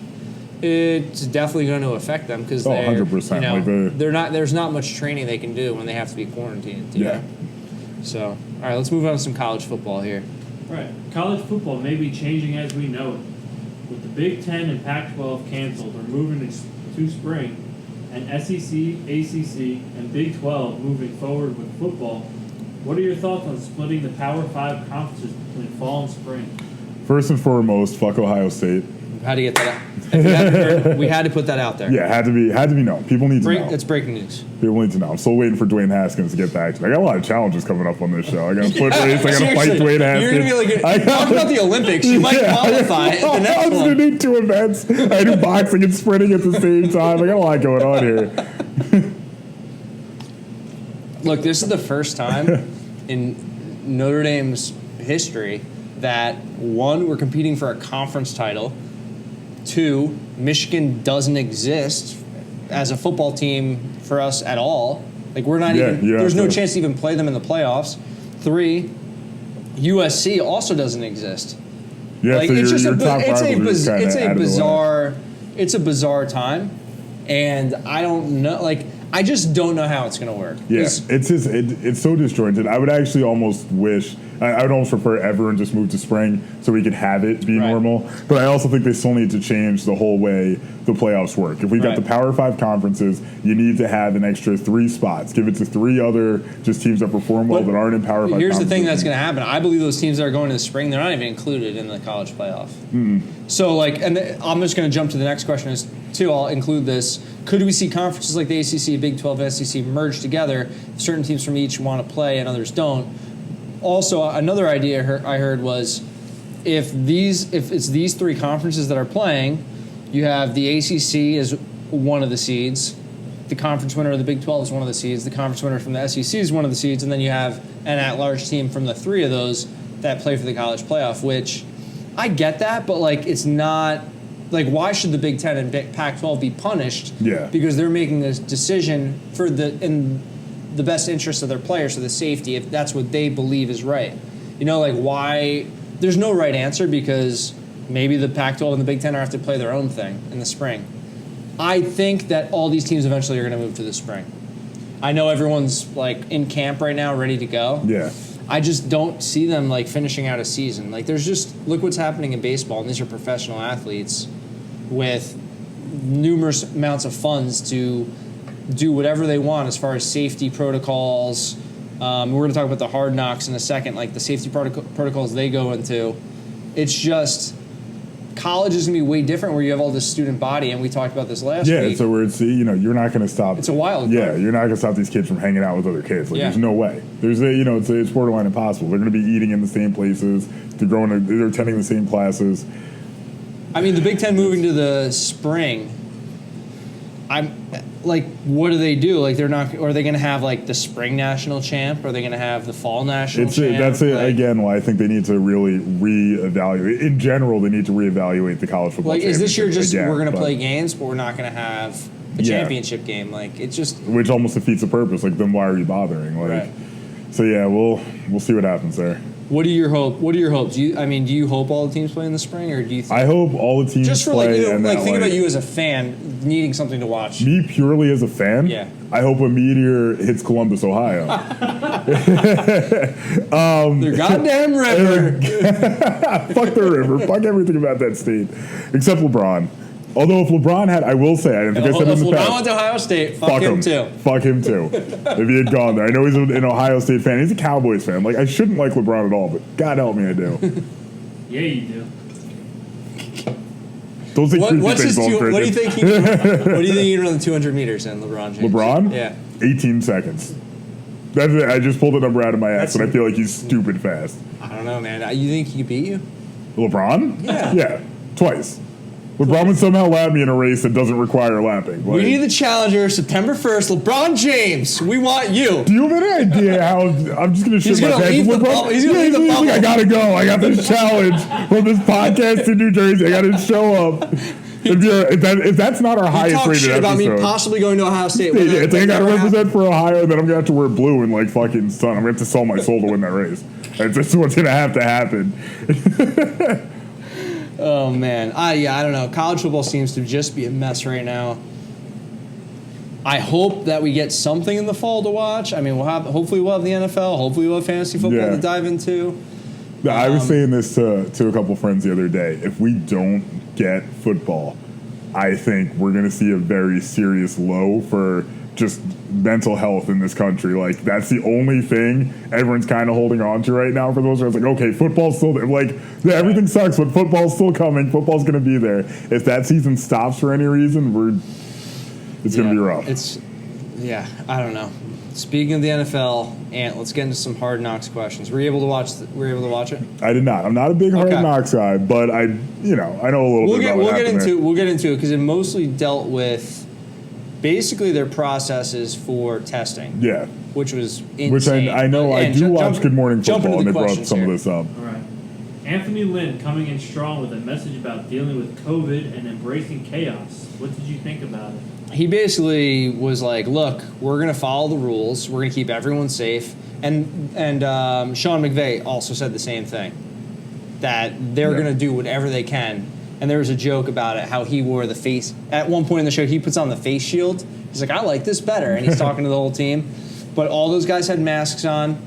[SPEAKER 3] it's definitely going to affect them because
[SPEAKER 4] 100%.
[SPEAKER 3] There's not much training they can do when they have to be quarantined.
[SPEAKER 4] Yeah.
[SPEAKER 3] So, all right, let's move on to some college football here.
[SPEAKER 5] Right. College football may be changing as we know it. With the Big Ten and Pac-12 canceled or moving to spring, and SEC, ACC, and Big 12 moving forward with football, what are your thoughts on splitting the Power 5 conferences between fall and spring?
[SPEAKER 4] First and foremost, fuck Ohio State.
[SPEAKER 3] How to get that out? If you haven't heard, we had to put that out there.
[SPEAKER 4] Yeah, had to be known. People need to know.
[SPEAKER 3] It's breaking news.
[SPEAKER 4] People need to know. I'm still waiting for Dwayne Haskins to get back to me. I got a lot of challenges coming up on this show. I got a foot race. I got to fight Dwayne Haskins.
[SPEAKER 3] You're going to be like, talk about the Olympics. You might qualify at the next
[SPEAKER 4] I was going to do 2 events. I do boxing and sprinting at the same time. I got a lot going on here.
[SPEAKER 3] Look, this is the first time in Notre Dame's history that, 1, we're competing for a conference title. 2, Michigan doesn't exist as a football team for us at all. Like, we're not there's no chance to even play them in the playoffs. 3, USC also doesn't exist.
[SPEAKER 4] Yeah,
[SPEAKER 3] like,
[SPEAKER 4] so
[SPEAKER 3] it's just it's a bizarre time, and I don't know, like, I just don't know how it's going to work.
[SPEAKER 4] Yeah, it's so disjointed. I would actually almost wish, I would almost prefer everyone just move to spring so we could have it be normal. But I also think they still need to change the whole way the playoffs work. If we got the Power 5 conferences, you need to have an extra 3 spots. Give it to 3 other just teams that perform well that aren't in Power 5
[SPEAKER 3] Here's
[SPEAKER 4] conferences.
[SPEAKER 3] the thing that's going to happen. I believe those teams that are going to the spring, they're not even included in the college playoff. Mm-hmm. So, like, and I'm just going to jump to the next question is, too, I'll include this. Could we see conferences like the ACC, Big 12, SEC merge together? Certain teams from each want to play and others don't. Also, another idea I heard was if it's these 3 conferences that are playing, you have the ACC as one of the seeds, the conference winner of the Big 12 is one of the seeds, the conference winner from the SEC is one of the seeds, and then you have an at-large team from the 3 of those that play for the college playoff, which I get that, but, like, it's not... Like, why should the Big Ten and Pac-12 be punished?
[SPEAKER 4] Yeah.
[SPEAKER 3] Because they're making this decision in the best interest of their players, for the safety, if that's what they believe is right. You know, like, why? There's no right answer, because maybe the Pac-12 and the Big Ten are have to play their own thing in the spring. I think that all these teams eventually are going to move to the spring. I know everyone's, like, in camp right now, ready to go.
[SPEAKER 4] Yeah.
[SPEAKER 3] I just don't see them, like, finishing out a season. Like, there's just, look what's happening in baseball, and these are professional athletes with numerous amounts of funds to do whatever they want as far as safety protocols. We're going to talk about the hard knocks in a second, like the safety protocols they go into. It's just, college is going to be way different, where you have all this student body, and we talked about this last week.
[SPEAKER 4] Yeah, so we're you're not going to stop.
[SPEAKER 3] It's a wild card.
[SPEAKER 4] Yeah, you're not going to stop these kids from hanging out with other kids. Like, there's no way. It's borderline impossible. They're going to be eating in the same places. They're attending the same classes.
[SPEAKER 3] I mean, the Big Ten moving to the spring, I'm like, what do they do? Like, they're not. Are they going to have, like, the spring national champ? Are they going to have the fall national champ?
[SPEAKER 4] That's it. Like, again, why I think they need to really reevaluate. In general, they need to reevaluate the college football.
[SPEAKER 3] Like, is this year just
[SPEAKER 4] again,
[SPEAKER 3] we're going to play games, but we're not going to have a championship game? Like, it's just,
[SPEAKER 4] which almost defeats the purpose. Like, then why are you bothering? Like, so yeah, we'll see what happens there.
[SPEAKER 3] What are your hopes? Do you hope all the teams play in the spring, or do you think,
[SPEAKER 4] I hope all the teams
[SPEAKER 3] just for,
[SPEAKER 4] play?
[SPEAKER 3] Think about you as a fan needing something to watch.
[SPEAKER 4] Me purely as a fan?
[SPEAKER 3] Yeah.
[SPEAKER 4] I hope a meteor hits Columbus, Ohio.
[SPEAKER 3] Their goddamn river.
[SPEAKER 4] Fuck the river. Fuck everything about that state. Except LeBron. Although if LeBron had, I will say, I think I said
[SPEAKER 3] if
[SPEAKER 4] in the past.
[SPEAKER 3] LeBron went to Ohio State, fuck him too.
[SPEAKER 4] Fuck him too. If he had gone there. I know he's an Ohio State fan. He's a Cowboys fan. Like, I shouldn't like LeBron at all, but God help me, I do.
[SPEAKER 5] Yeah, you do.
[SPEAKER 4] Don't say
[SPEAKER 3] what do you think he can run the 200 meters in, LeBron James?
[SPEAKER 4] LeBron?
[SPEAKER 3] Yeah.
[SPEAKER 4] 18 seconds. That's it. I just pulled a number out of my ass, and I feel like he's stupid fast.
[SPEAKER 3] I don't know, man. You think he could beat you?
[SPEAKER 4] LeBron?
[SPEAKER 3] Yeah.
[SPEAKER 4] Yeah. Twice. LeBron would somehow lap me in a race that doesn't require lapping.
[SPEAKER 3] We need the challenger, September 1st, LeBron James. We want you.
[SPEAKER 4] Do you have any idea how I'm just going to shit my pants? He's going to
[SPEAKER 3] leave the bubble.
[SPEAKER 4] I got to go. I got this challenge from this podcast in New Jersey. I got to show up. If that's not our highest rated episode.
[SPEAKER 3] About me possibly going to Ohio State.
[SPEAKER 4] I got to represent for Ohio, and then I'm going to have to wear blue and, like, fucking sun. I'm going to have to sell my soul to win that race. That's what's going to happen.
[SPEAKER 3] Oh, man. I don't know. College football seems to just be a mess right now. I hope that we get something in the fall to watch. I mean, hopefully we'll have the NFL. Hopefully we'll have fantasy football to dive into.
[SPEAKER 4] I was saying this to a couple friends the other day. If we don't get football, I think we're going to see a very serious low for just mental health in this country. Like, that's the only thing everyone's kind of holding on to right now for those. It's like, okay, football's still there. Like, everything sucks, but football's still coming. Football's going to be there. If that season stops for any reason, it's going to be rough.
[SPEAKER 3] I don't know. Speaking of the NFL, Ant, let's get into some Hard Knocks questions. Were you able to watch it?
[SPEAKER 4] I did not. I'm not a big Hard Knocks guy, but I know a little bit about what happened there.
[SPEAKER 3] We'll get into it because it mostly dealt with basically their processes for testing.
[SPEAKER 4] Yeah.
[SPEAKER 3] Which was insane.
[SPEAKER 4] Which I know. I do watch Good Morning Football, and they brought some of this up.
[SPEAKER 5] All right. Anthony Lynn coming in strong with a message about dealing with COVID and embracing chaos. What did you think about it?
[SPEAKER 3] He basically was like, look, we're going to follow the rules. We're going to keep everyone safe. And Sean McVay also said the same thing, that they're going to do whatever they can. And there was a joke about it, how he wore the face. At one point in the show, he puts on the face shield. He's like, I like this better. And he's talking to the whole team. But all those guys had masks on.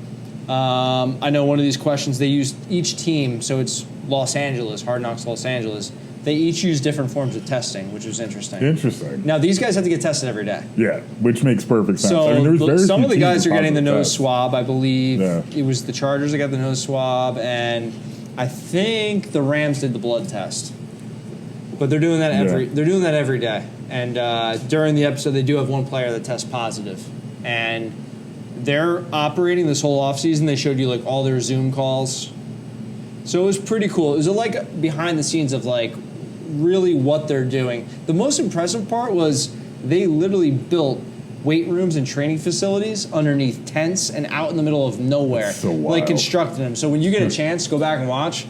[SPEAKER 3] I know one of these questions, they used each team, so it's Los Angeles, Hard Knocks Los Angeles. They each use different forms of testing, which was interesting.
[SPEAKER 4] Interesting.
[SPEAKER 3] Now, these guys have to get tested every day.
[SPEAKER 4] Yeah, which makes perfect sense.
[SPEAKER 3] So
[SPEAKER 4] I mean,
[SPEAKER 3] some of the guys are getting the nose
[SPEAKER 4] tests.
[SPEAKER 3] swab. I believe
[SPEAKER 4] Yeah.
[SPEAKER 3] it was the Chargers that got the nose swab, and I think the Rams did the blood test. But they're doing that every day. And during the episode, they do have one player that tests positive, and they're operating this whole offseason. They showed you like all their Zoom calls. So it was pretty cool. It was like behind the scenes of like really what they're doing. The most impressive part was they literally built weight rooms and training facilities underneath tents and out in the middle of nowhere.
[SPEAKER 4] So wild.
[SPEAKER 3] Like constructed them. So when you get a chance, go back and watch.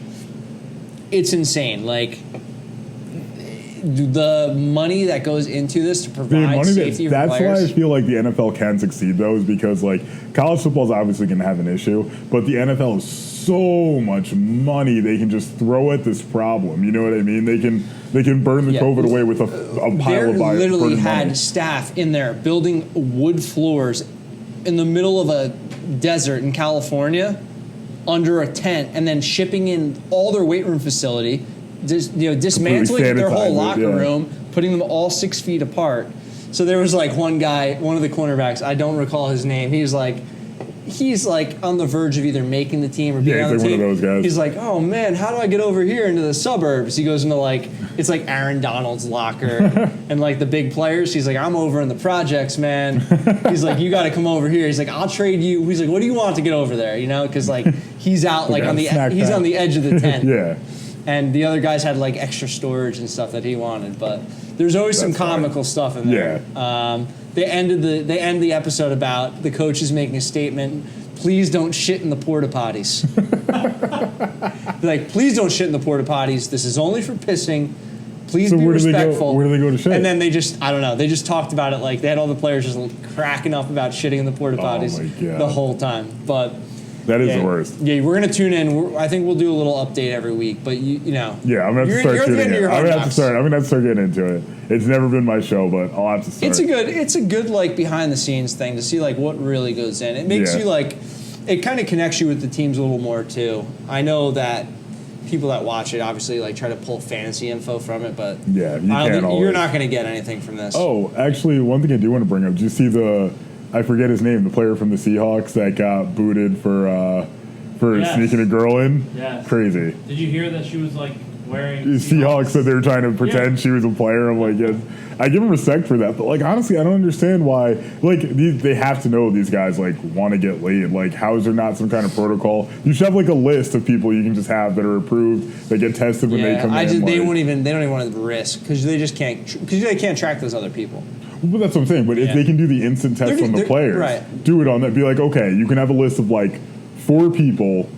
[SPEAKER 3] It's insane. Like the money that goes into this to provide safety for
[SPEAKER 4] that's
[SPEAKER 3] players.
[SPEAKER 4] why I feel like the NFL can succeed, though, is because like college football is obviously going to have an issue, but the NFL is so much money they can just throw at this problem. You know what I mean? They can burn the COVID away with a pile of
[SPEAKER 3] They literally had
[SPEAKER 4] money.
[SPEAKER 3] staff in there building wood floors in the middle of a desert in California under a tent, and then shipping in all their weight room facility. Dismantling their whole locker room, putting them all 6 feet apart. So there was like one guy, one of the cornerbacks, I don't recall his name. He's like on the verge of either making the team or being on the
[SPEAKER 4] team. One of those guys.
[SPEAKER 3] He's like, oh man, how do I get over here into the suburbs? He goes into it's like Aaron Donald's locker and like the big players. He's like, I'm over in the projects, man. He's like, you got to come over here. He's like, I'll trade you. He's like, what do you want to get over there? You know, because like he's out like on the edge of the tent.
[SPEAKER 4] Yeah.
[SPEAKER 3] And the other guys had like extra storage and stuff that he wanted, but there's always some comical stuff in there.
[SPEAKER 4] Yeah.
[SPEAKER 3] They end the episode about the coaches making a statement. Please don't shit in the porta potties. Like, please don't shit in the porta potties. This is only for pissing. Please be respectful.
[SPEAKER 4] Where do they go to shit?
[SPEAKER 3] And then they just talked about it like they had all the players just cracking up about shitting in the porta potties the whole time. But
[SPEAKER 4] that is the worst.
[SPEAKER 3] Yeah, we're going to tune in. I think we'll do a little update every week. But, you know.
[SPEAKER 4] Yeah, I'm going to have to start tuning in. I'm going to have to start getting into it. It's never been my show, but I'll have to start.
[SPEAKER 3] It's a good like, behind-the-scenes thing to see, like, what really goes in. It makes you, like, it kind of connects you with the teams a little more, too. I know that people that watch it obviously, like, try to pull fantasy info from it, but
[SPEAKER 4] yeah, you're
[SPEAKER 3] not going to get anything from this.
[SPEAKER 4] Oh, actually, one thing I do want to bring up. Did you see I forget his name, the player from the Seahawks that got booted for sneaking a girl in?
[SPEAKER 5] Yes.
[SPEAKER 4] Crazy.
[SPEAKER 5] Did you hear that she was like wearing
[SPEAKER 4] Seahawks said they were trying to pretend she was a player. I'm like, yeah, I give him respect for that, but like honestly, I don't understand why. Like they have to know these guys like want to get laid. Like, how is there not some kind of protocol? You should have like a list of people you can just have that are approved that get tested when they come in.
[SPEAKER 3] They don't even want to risk because they just can't track those other people.
[SPEAKER 4] Well, that's what I'm saying. But if they can do the instant test on the players, do it on that. Be like, okay, you can have a list of like 4 people.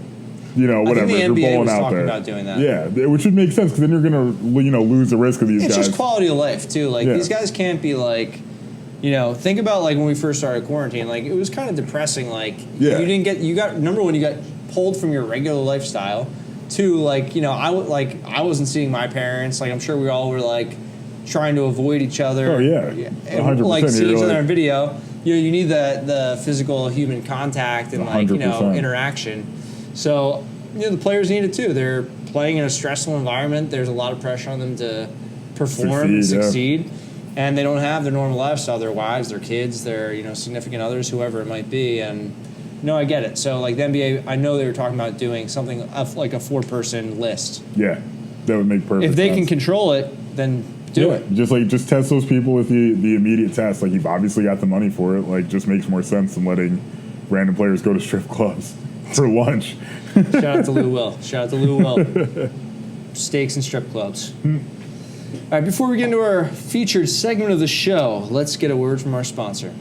[SPEAKER 4] You know, whatever.
[SPEAKER 3] I think the NBA
[SPEAKER 4] you're
[SPEAKER 3] was
[SPEAKER 4] out
[SPEAKER 3] talking
[SPEAKER 4] there.
[SPEAKER 3] about doing that.
[SPEAKER 4] Yeah, which would make sense because then you're gonna lose the risk of these guys.
[SPEAKER 3] It's just quality of life too. Like these guys can't be like, think about like when we first started quarantine. Like it was kind of depressing. Like you got number one, you got pulled from your regular lifestyle. 2, like I wasn't seeing my parents. Like I'm sure we all were like trying to avoid each other.
[SPEAKER 4] Oh yeah, 100%.
[SPEAKER 3] Like seeing each other on video. You need the physical human contact and
[SPEAKER 4] 100%.
[SPEAKER 3] Interaction. So, the players need it too. They're playing in a stressful environment. There's a lot of pressure on them to perform and succeed. and they don't have their normal lifestyle, their wives, their kids, their significant others, whoever it might be. And no, I get it. So like the NBA, I know they were talking about doing something like a 4-person list.
[SPEAKER 4] Yeah, that would make perfect
[SPEAKER 3] If they
[SPEAKER 4] sense.
[SPEAKER 3] can control it, then do it.
[SPEAKER 4] Just test those people with the immediate test. Like, you've obviously got the money for it. Like, just makes more sense than letting random players go to strip clubs for lunch.
[SPEAKER 3] Shout out to Lou Will. Steaks and strip clubs. All right, before we get into our featured segment of the show, let's get a word from our sponsor.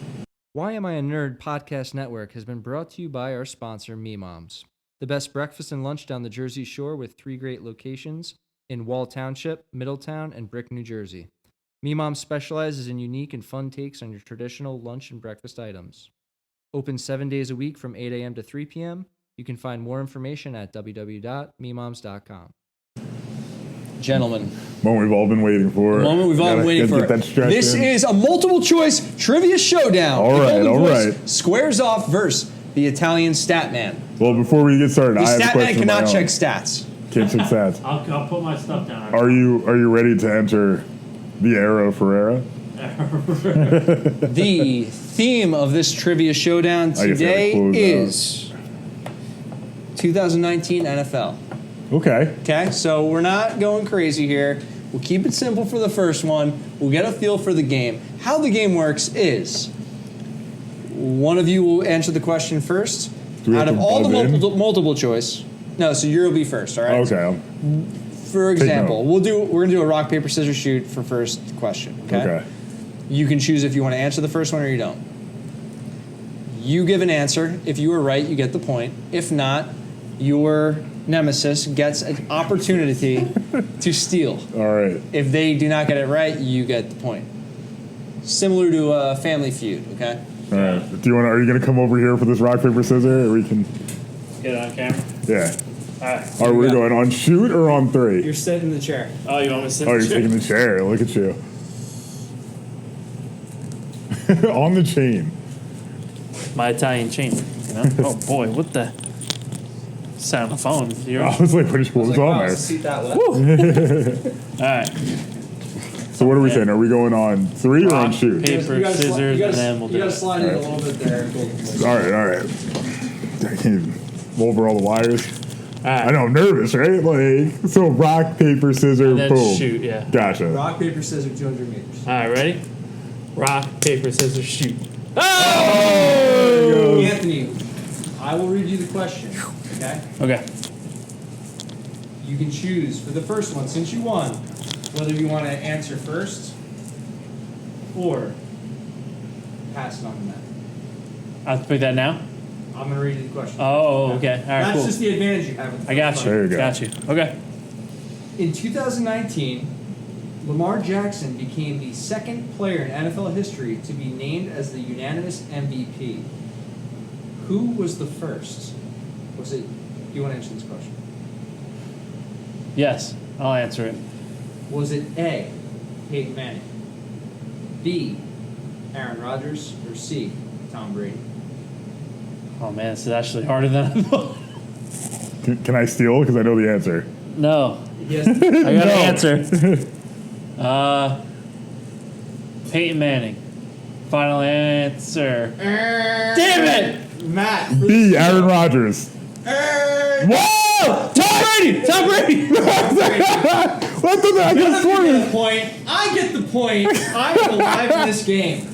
[SPEAKER 3] Why Am I a Nerd podcast network has been brought to you by our sponsor, Me Moms. The best breakfast and lunch down the Jersey Shore with 3 great locations in Wall Township, Middletown, and Brick, New Jersey. Me Moms specializes in unique and fun takes on your traditional lunch and breakfast items. Open 7 days a week from 8 a.m. to 3 p.m. You can find more information at www.memoms.com. Gentlemen.
[SPEAKER 4] Moment we've all been waiting for.
[SPEAKER 3] The moment we've all been waiting for.
[SPEAKER 4] Get that stretch
[SPEAKER 3] This
[SPEAKER 4] in.
[SPEAKER 3] is a multiple choice trivia showdown.
[SPEAKER 4] All
[SPEAKER 3] The
[SPEAKER 4] right,
[SPEAKER 3] Golden
[SPEAKER 4] all
[SPEAKER 3] Voice
[SPEAKER 4] right.
[SPEAKER 3] Squares off versus the Italian stat man.
[SPEAKER 4] Well, before we get started,
[SPEAKER 3] The
[SPEAKER 4] I have a
[SPEAKER 3] stat man
[SPEAKER 4] question of my
[SPEAKER 3] cannot
[SPEAKER 4] own.
[SPEAKER 3] check stats.
[SPEAKER 4] Can't check stats.
[SPEAKER 5] I'll put my stuff down.
[SPEAKER 4] Are you ready to enter the era of Ferreira?
[SPEAKER 3] The theme of this trivia showdown
[SPEAKER 4] I guess I
[SPEAKER 3] today
[SPEAKER 4] gotta close
[SPEAKER 3] is 2019 NFL.
[SPEAKER 4] Okay.
[SPEAKER 3] Okay, so we're not going crazy here. We'll keep it simple for the first one. We'll get a feel for the game. How the game works is one of you will answer the question first.
[SPEAKER 4] Do we have
[SPEAKER 3] Out of
[SPEAKER 4] to
[SPEAKER 3] all the
[SPEAKER 4] buzz in?
[SPEAKER 3] multiple choice. No, so you'll be first, all right?
[SPEAKER 4] Okay.
[SPEAKER 3] For example,
[SPEAKER 4] note.
[SPEAKER 3] we're gonna do a rock, paper, scissors, shoot for first question. Okay.
[SPEAKER 4] Okay.
[SPEAKER 3] You can choose if you want to answer the first one or you don't. You give an answer. If you are right, you get the point. If not, your nemesis gets an opportunity to steal.
[SPEAKER 4] All right.
[SPEAKER 3] If they do not get it right, you get the point. Similar to a Family Feud, okay?
[SPEAKER 4] All right. Are you gonna come over here for this rock paper scissors, or we can?
[SPEAKER 5] Get it on camera.
[SPEAKER 4] Yeah.
[SPEAKER 5] All right.
[SPEAKER 4] Are we
[SPEAKER 3] go.
[SPEAKER 4] going on shoot or on 3?
[SPEAKER 3] You're sitting in the chair.
[SPEAKER 5] Oh, you want me to sit?
[SPEAKER 4] Oh,
[SPEAKER 5] in
[SPEAKER 4] you're
[SPEAKER 5] the chair?
[SPEAKER 4] taking the chair. Look at you. On the chain.
[SPEAKER 5] My Italian chain. You know? Oh boy, what the? Sound on the phone. You're...
[SPEAKER 4] I was like, what was on there?
[SPEAKER 3] Seat that way.
[SPEAKER 5] All right.
[SPEAKER 4] So what are we saying? Are we going on 3 or on shoot?
[SPEAKER 5] Paper, scissors, and then we'll do
[SPEAKER 3] You gotta
[SPEAKER 5] it.
[SPEAKER 3] slide in a little bit there.
[SPEAKER 4] All right. I can't even over all the wires.
[SPEAKER 5] All right.
[SPEAKER 4] I know, I'm nervous, right? Like, so rock, paper, scissors,
[SPEAKER 5] And then
[SPEAKER 4] boom.
[SPEAKER 5] shoot, yeah.
[SPEAKER 4] Gotcha.
[SPEAKER 3] Rock, paper, scissors, 200 meters.
[SPEAKER 5] All right, ready? Rock, paper, scissors, shoot.
[SPEAKER 4] Oh!
[SPEAKER 3] Anthony, I will read you the question, okay?
[SPEAKER 5] Okay.
[SPEAKER 3] You can choose for the first one, since you won, whether you want to answer first or pass it on to Matt.
[SPEAKER 5] I have to pick that now?
[SPEAKER 3] I'm going to read you the question.
[SPEAKER 5] Oh, okay. All right,
[SPEAKER 3] That's
[SPEAKER 5] cool.
[SPEAKER 3] just the advantage you have.
[SPEAKER 5] I got you.
[SPEAKER 4] There you go.
[SPEAKER 5] Got you. Okay.
[SPEAKER 3] In 2019, Lamar Jackson became the second player in NFL history to be named as the unanimous MVP. Who was the first? Was it? You want to answer this question?
[SPEAKER 5] Yes, I'll answer it.
[SPEAKER 3] Was it A, Peyton Manning, B, Aaron Rodgers, or C, Tom Brady?
[SPEAKER 5] Oh man, this is actually harder than I thought.
[SPEAKER 4] Can I steal? Because I know the answer.
[SPEAKER 5] No,
[SPEAKER 3] Yes.
[SPEAKER 5] I got an
[SPEAKER 4] No.
[SPEAKER 5] answer. Peyton Manning. Final answer. Damn it!
[SPEAKER 3] Matt.
[SPEAKER 4] B, Aaron Rodgers.
[SPEAKER 5] Whoa! Tom Brady! Tom Brady!
[SPEAKER 4] What the I could have sworn.
[SPEAKER 3] the point. I get the point. I am alive in this game.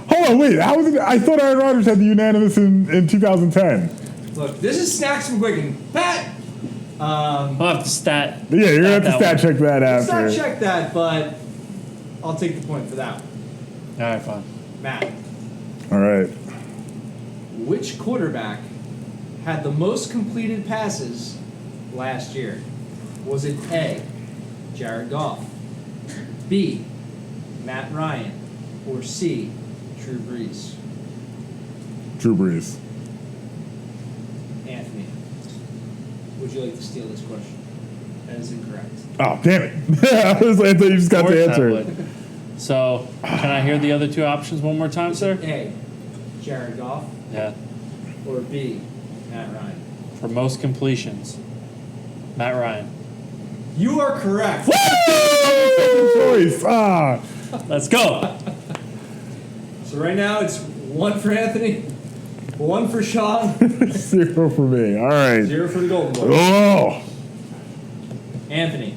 [SPEAKER 4] Hold on, wait. How was it? I thought Aaron Rodgers had the unanimous in 2010.
[SPEAKER 3] Look, this is Snacks from Quicken. Pat.
[SPEAKER 5] I'll have to stat.
[SPEAKER 4] Yeah, you're gonna have to
[SPEAKER 5] that
[SPEAKER 4] stat check that
[SPEAKER 3] Let's
[SPEAKER 4] after.
[SPEAKER 3] not check that, but I'll take the point for that one.
[SPEAKER 5] All right, fine.
[SPEAKER 3] Matt,
[SPEAKER 4] All right.
[SPEAKER 3] which quarterback had the most completed passes last year? Was it A, Jared Goff, B, Matt Ryan, or C, Drew Brees?
[SPEAKER 4] Drew Brees.
[SPEAKER 3] Anthony, would you like to steal this question? That is incorrect.
[SPEAKER 4] Oh, damn it. I thought you just got
[SPEAKER 5] Of
[SPEAKER 4] the
[SPEAKER 5] course I
[SPEAKER 4] answer.
[SPEAKER 5] would. So, can I hear the other two options one more time, sir?
[SPEAKER 3] A, Jared Goff,
[SPEAKER 5] Yeah.
[SPEAKER 3] or B, Matt Ryan?
[SPEAKER 5] For most completions, Matt Ryan.
[SPEAKER 3] You are correct.
[SPEAKER 4] Second choice.
[SPEAKER 5] Let's go.
[SPEAKER 3] So right now it's 1 for Anthony, 1 for Sean,
[SPEAKER 4] 0 for me. All right.
[SPEAKER 3] 0 for the Golden Boy.
[SPEAKER 4] Oh.
[SPEAKER 3] Anthony,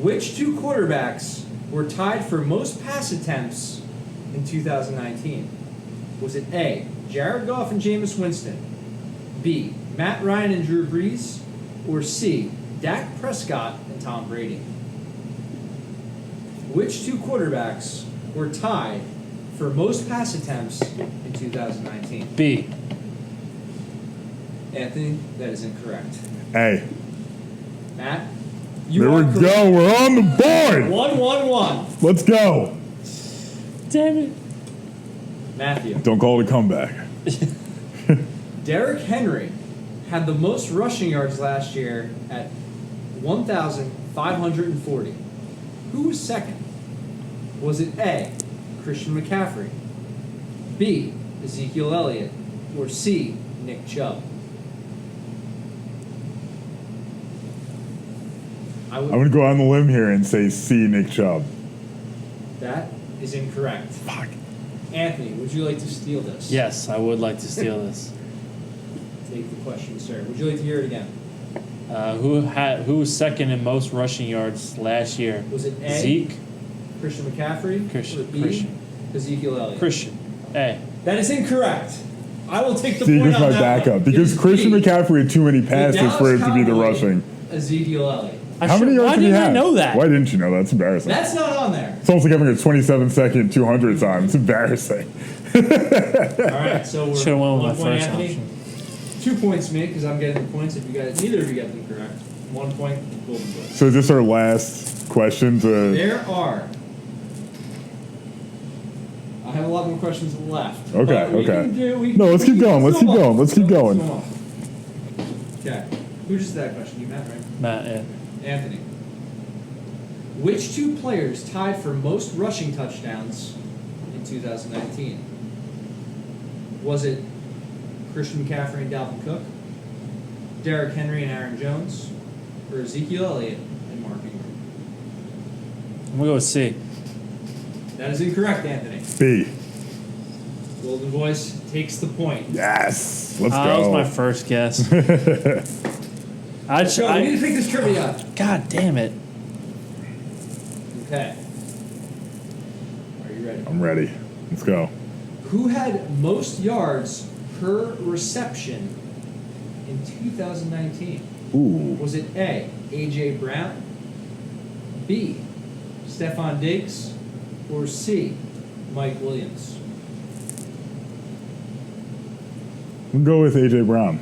[SPEAKER 3] which 2 quarterbacks were tied for most pass attempts in 2019? Was it A, Jared Goff and Jameis Winston, B, Matt Ryan and Drew Brees, or C, Dak Prescott and Tom Brady? Which 2 quarterbacks were tied for most pass attempts in 2019?
[SPEAKER 5] B.
[SPEAKER 3] Anthony, that is incorrect.
[SPEAKER 4] Hey.
[SPEAKER 3] Matt,
[SPEAKER 4] There
[SPEAKER 3] are
[SPEAKER 4] we
[SPEAKER 3] correct.
[SPEAKER 4] go. We're on the board.
[SPEAKER 3] 1-1-1.
[SPEAKER 4] Let's go.
[SPEAKER 5] Damn it.
[SPEAKER 3] Matthew.
[SPEAKER 4] Don't call it a comeback.
[SPEAKER 3] Derrick Henry had the most rushing yards last year at 1,540. Who was second? Was it A, Christian McCaffrey, B, Ezekiel Elliott, or C, Nick Chubb?
[SPEAKER 4] I'm going to go on the limb here and say C, Nick Chubb.
[SPEAKER 3] That is incorrect.
[SPEAKER 4] Fuck.
[SPEAKER 3] Anthony, would you like to steal this?
[SPEAKER 5] Yes, I would like to steal this.
[SPEAKER 3] Take the question, sir. Would you like to hear it again?
[SPEAKER 5] Who was second in most rushing yards last year?
[SPEAKER 3] Was it A,
[SPEAKER 5] Zeke?
[SPEAKER 3] Christian McCaffrey, or B,
[SPEAKER 5] Christian.
[SPEAKER 3] Ezekiel Elliott?
[SPEAKER 5] Christian. A.
[SPEAKER 3] That is incorrect. I will take the
[SPEAKER 4] Zeke
[SPEAKER 3] point
[SPEAKER 4] is
[SPEAKER 3] on
[SPEAKER 4] my
[SPEAKER 3] that
[SPEAKER 4] backup
[SPEAKER 3] one.
[SPEAKER 4] because
[SPEAKER 3] It is
[SPEAKER 4] Christian
[SPEAKER 3] B,
[SPEAKER 4] McCaffrey had too many passes
[SPEAKER 3] Dallas
[SPEAKER 4] for it to be the
[SPEAKER 3] Cowboy,
[SPEAKER 4] rushing.
[SPEAKER 3] Ezekiel Elliott.
[SPEAKER 4] How many yards
[SPEAKER 5] Why
[SPEAKER 4] did he
[SPEAKER 5] didn't I
[SPEAKER 4] have?
[SPEAKER 5] know that?
[SPEAKER 4] Why didn't you know that? That's embarrassing.
[SPEAKER 3] That's not on there.
[SPEAKER 4] It's almost like having a 27-second 200 time. It's embarrassing.
[SPEAKER 3] All right, so we're
[SPEAKER 5] Should've went with
[SPEAKER 3] 1
[SPEAKER 5] my
[SPEAKER 3] point,
[SPEAKER 5] first
[SPEAKER 3] Anthony.
[SPEAKER 5] option.
[SPEAKER 3] 2 points me because I'm getting the points. If you guys, neither of you got them correct. 1 point, Golden Boy.
[SPEAKER 4] So is this our last question to...
[SPEAKER 3] There are. I have a lot more questions left.
[SPEAKER 4] Okay,
[SPEAKER 3] but we
[SPEAKER 4] okay.
[SPEAKER 3] can do-
[SPEAKER 4] No, let's keep going, let's
[SPEAKER 3] go
[SPEAKER 4] keep
[SPEAKER 3] on.
[SPEAKER 4] going, let's keep
[SPEAKER 3] Go
[SPEAKER 4] going.
[SPEAKER 3] on. Okay. Who just that question? You, Matt, right?
[SPEAKER 5] Matt, yeah.
[SPEAKER 3] Anthony. Which 2 players tied for most rushing touchdowns in 2019? Was it Christian McCaffrey and Dalvin Cook, Derrick Henry and Aaron Jones, or Ezekiel Elliott and Mark Ingram?
[SPEAKER 5] I'm going to go with C.
[SPEAKER 3] That is incorrect, Anthony.
[SPEAKER 4] B.
[SPEAKER 3] Golden Voice takes the point.
[SPEAKER 4] Yes. Let's
[SPEAKER 5] That was
[SPEAKER 4] go.
[SPEAKER 5] my first guess.
[SPEAKER 3] Let's go. We need to take this trivia.
[SPEAKER 5] God damn it.
[SPEAKER 3] Okay. Are you ready?
[SPEAKER 4] I'm ready. Let's go.
[SPEAKER 3] Who had most yards per reception in 2019?
[SPEAKER 4] Ooh.
[SPEAKER 3] Was it A, A.J. Brown, B, Stephon Diggs, or C, Mike Williams?
[SPEAKER 4] We'll go with A.J. Brown.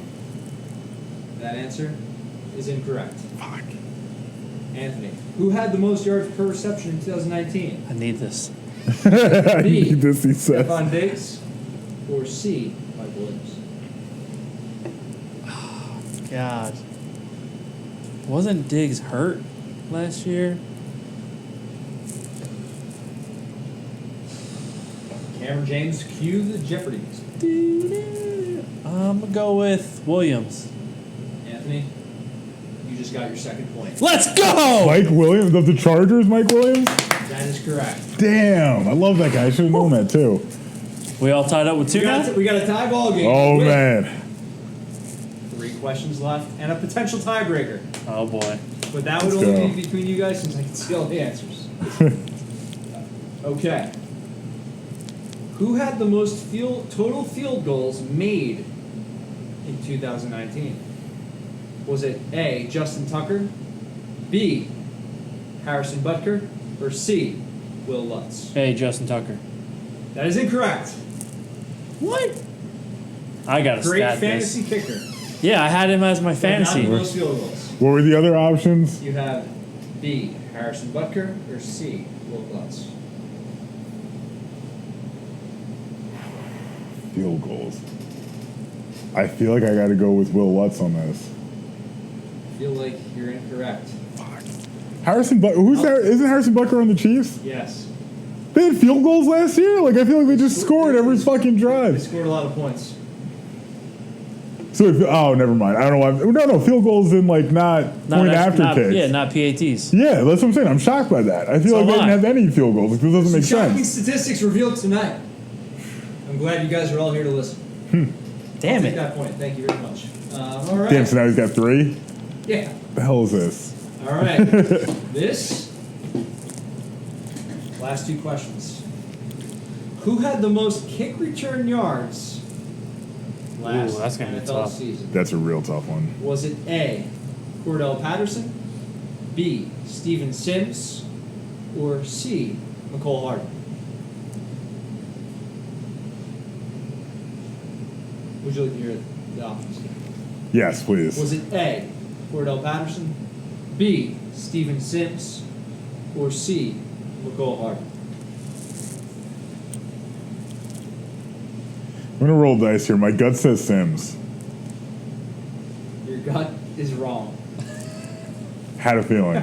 [SPEAKER 3] That answer is incorrect.
[SPEAKER 4] Fuck.
[SPEAKER 3] Anthony, who had the most yards per reception in 2019?
[SPEAKER 5] I need this.
[SPEAKER 4] I
[SPEAKER 3] B,
[SPEAKER 4] need this, he says.
[SPEAKER 3] Stephon Diggs, or C, Mike Williams?
[SPEAKER 5] God. Wasn't Diggs hurt last year?
[SPEAKER 3] Cameron James, cue the Jeopardy music.
[SPEAKER 5] I'm going to go with Williams.
[SPEAKER 3] Anthony, you just got your second point.
[SPEAKER 5] Let's go!
[SPEAKER 4] Mike Williams of the Chargers, Mike Williams?
[SPEAKER 3] That is correct.
[SPEAKER 4] Damn, I love that guy. I should have known that too.
[SPEAKER 5] We all tied up with 2 now?
[SPEAKER 3] We got a tie ball game.
[SPEAKER 4] Oh,
[SPEAKER 3] with
[SPEAKER 4] man.
[SPEAKER 3] 3 questions left and a potential tiebreaker.
[SPEAKER 5] Oh, boy.
[SPEAKER 3] But that would
[SPEAKER 4] Let's
[SPEAKER 3] only
[SPEAKER 4] go.
[SPEAKER 3] be between you guys since I can see all the answers. Okay. Who had the most total field goals made in 2019? Was it A, Justin Tucker, B, Harrison Butker, or C, Will Lutz?
[SPEAKER 5] Hey, Justin Tucker.
[SPEAKER 3] That is incorrect.
[SPEAKER 5] What? I got to
[SPEAKER 3] Great
[SPEAKER 5] stat
[SPEAKER 3] fantasy
[SPEAKER 5] this.
[SPEAKER 3] kicker.
[SPEAKER 5] Yeah, I had him as my
[SPEAKER 3] But
[SPEAKER 5] fantasy.
[SPEAKER 3] not the most field goals.
[SPEAKER 4] What were the other options?
[SPEAKER 3] You have B, Harrison Butker, or C, Will Lutz?
[SPEAKER 4] Field goals. I feel like I got to go with Will Lutz on this.
[SPEAKER 3] I feel like you're incorrect.
[SPEAKER 4] Harrison Butker. Isn't Harrison Butker on the Chiefs?
[SPEAKER 3] Yes.
[SPEAKER 4] They had field goals last year? Like, I feel like they just scored every fucking
[SPEAKER 3] They
[SPEAKER 4] drive.
[SPEAKER 3] scored a lot of points.
[SPEAKER 4] So never mind. I don't know why. No, field goals in like not point after kicks.
[SPEAKER 6] Yeah, not PATs.
[SPEAKER 4] Yeah, that's what I'm saying. I'm shocked by that. I feel like they didn't have any field goals. It doesn't make
[SPEAKER 3] Shocking
[SPEAKER 4] sense.
[SPEAKER 3] statistics revealed tonight. I'm glad you guys are all here to listen.
[SPEAKER 6] Damn
[SPEAKER 3] Take
[SPEAKER 6] it.
[SPEAKER 3] that point. Thank you very much. All right.
[SPEAKER 4] Damn, so now he's got 3?
[SPEAKER 3] Yeah.
[SPEAKER 4] The hell is this?
[SPEAKER 3] All right. This. Last 2 questions. Who had the most kick return yards last
[SPEAKER 6] that's gonna be
[SPEAKER 3] NFL
[SPEAKER 6] tough.
[SPEAKER 3] season?
[SPEAKER 4] That's a real tough one.
[SPEAKER 3] Was it A, Cordell Patterson, B, Steven Sims, or C, McCole Hardman? Would you like to hear the options?
[SPEAKER 4] Yes, please.
[SPEAKER 3] Was it A, Cordell Patterson, B, Steven Sims, or C, McCole Hardman?
[SPEAKER 4] I'm gonna roll dice here. My gut says Sims.
[SPEAKER 3] Your gut is wrong.
[SPEAKER 4] Had a feeling.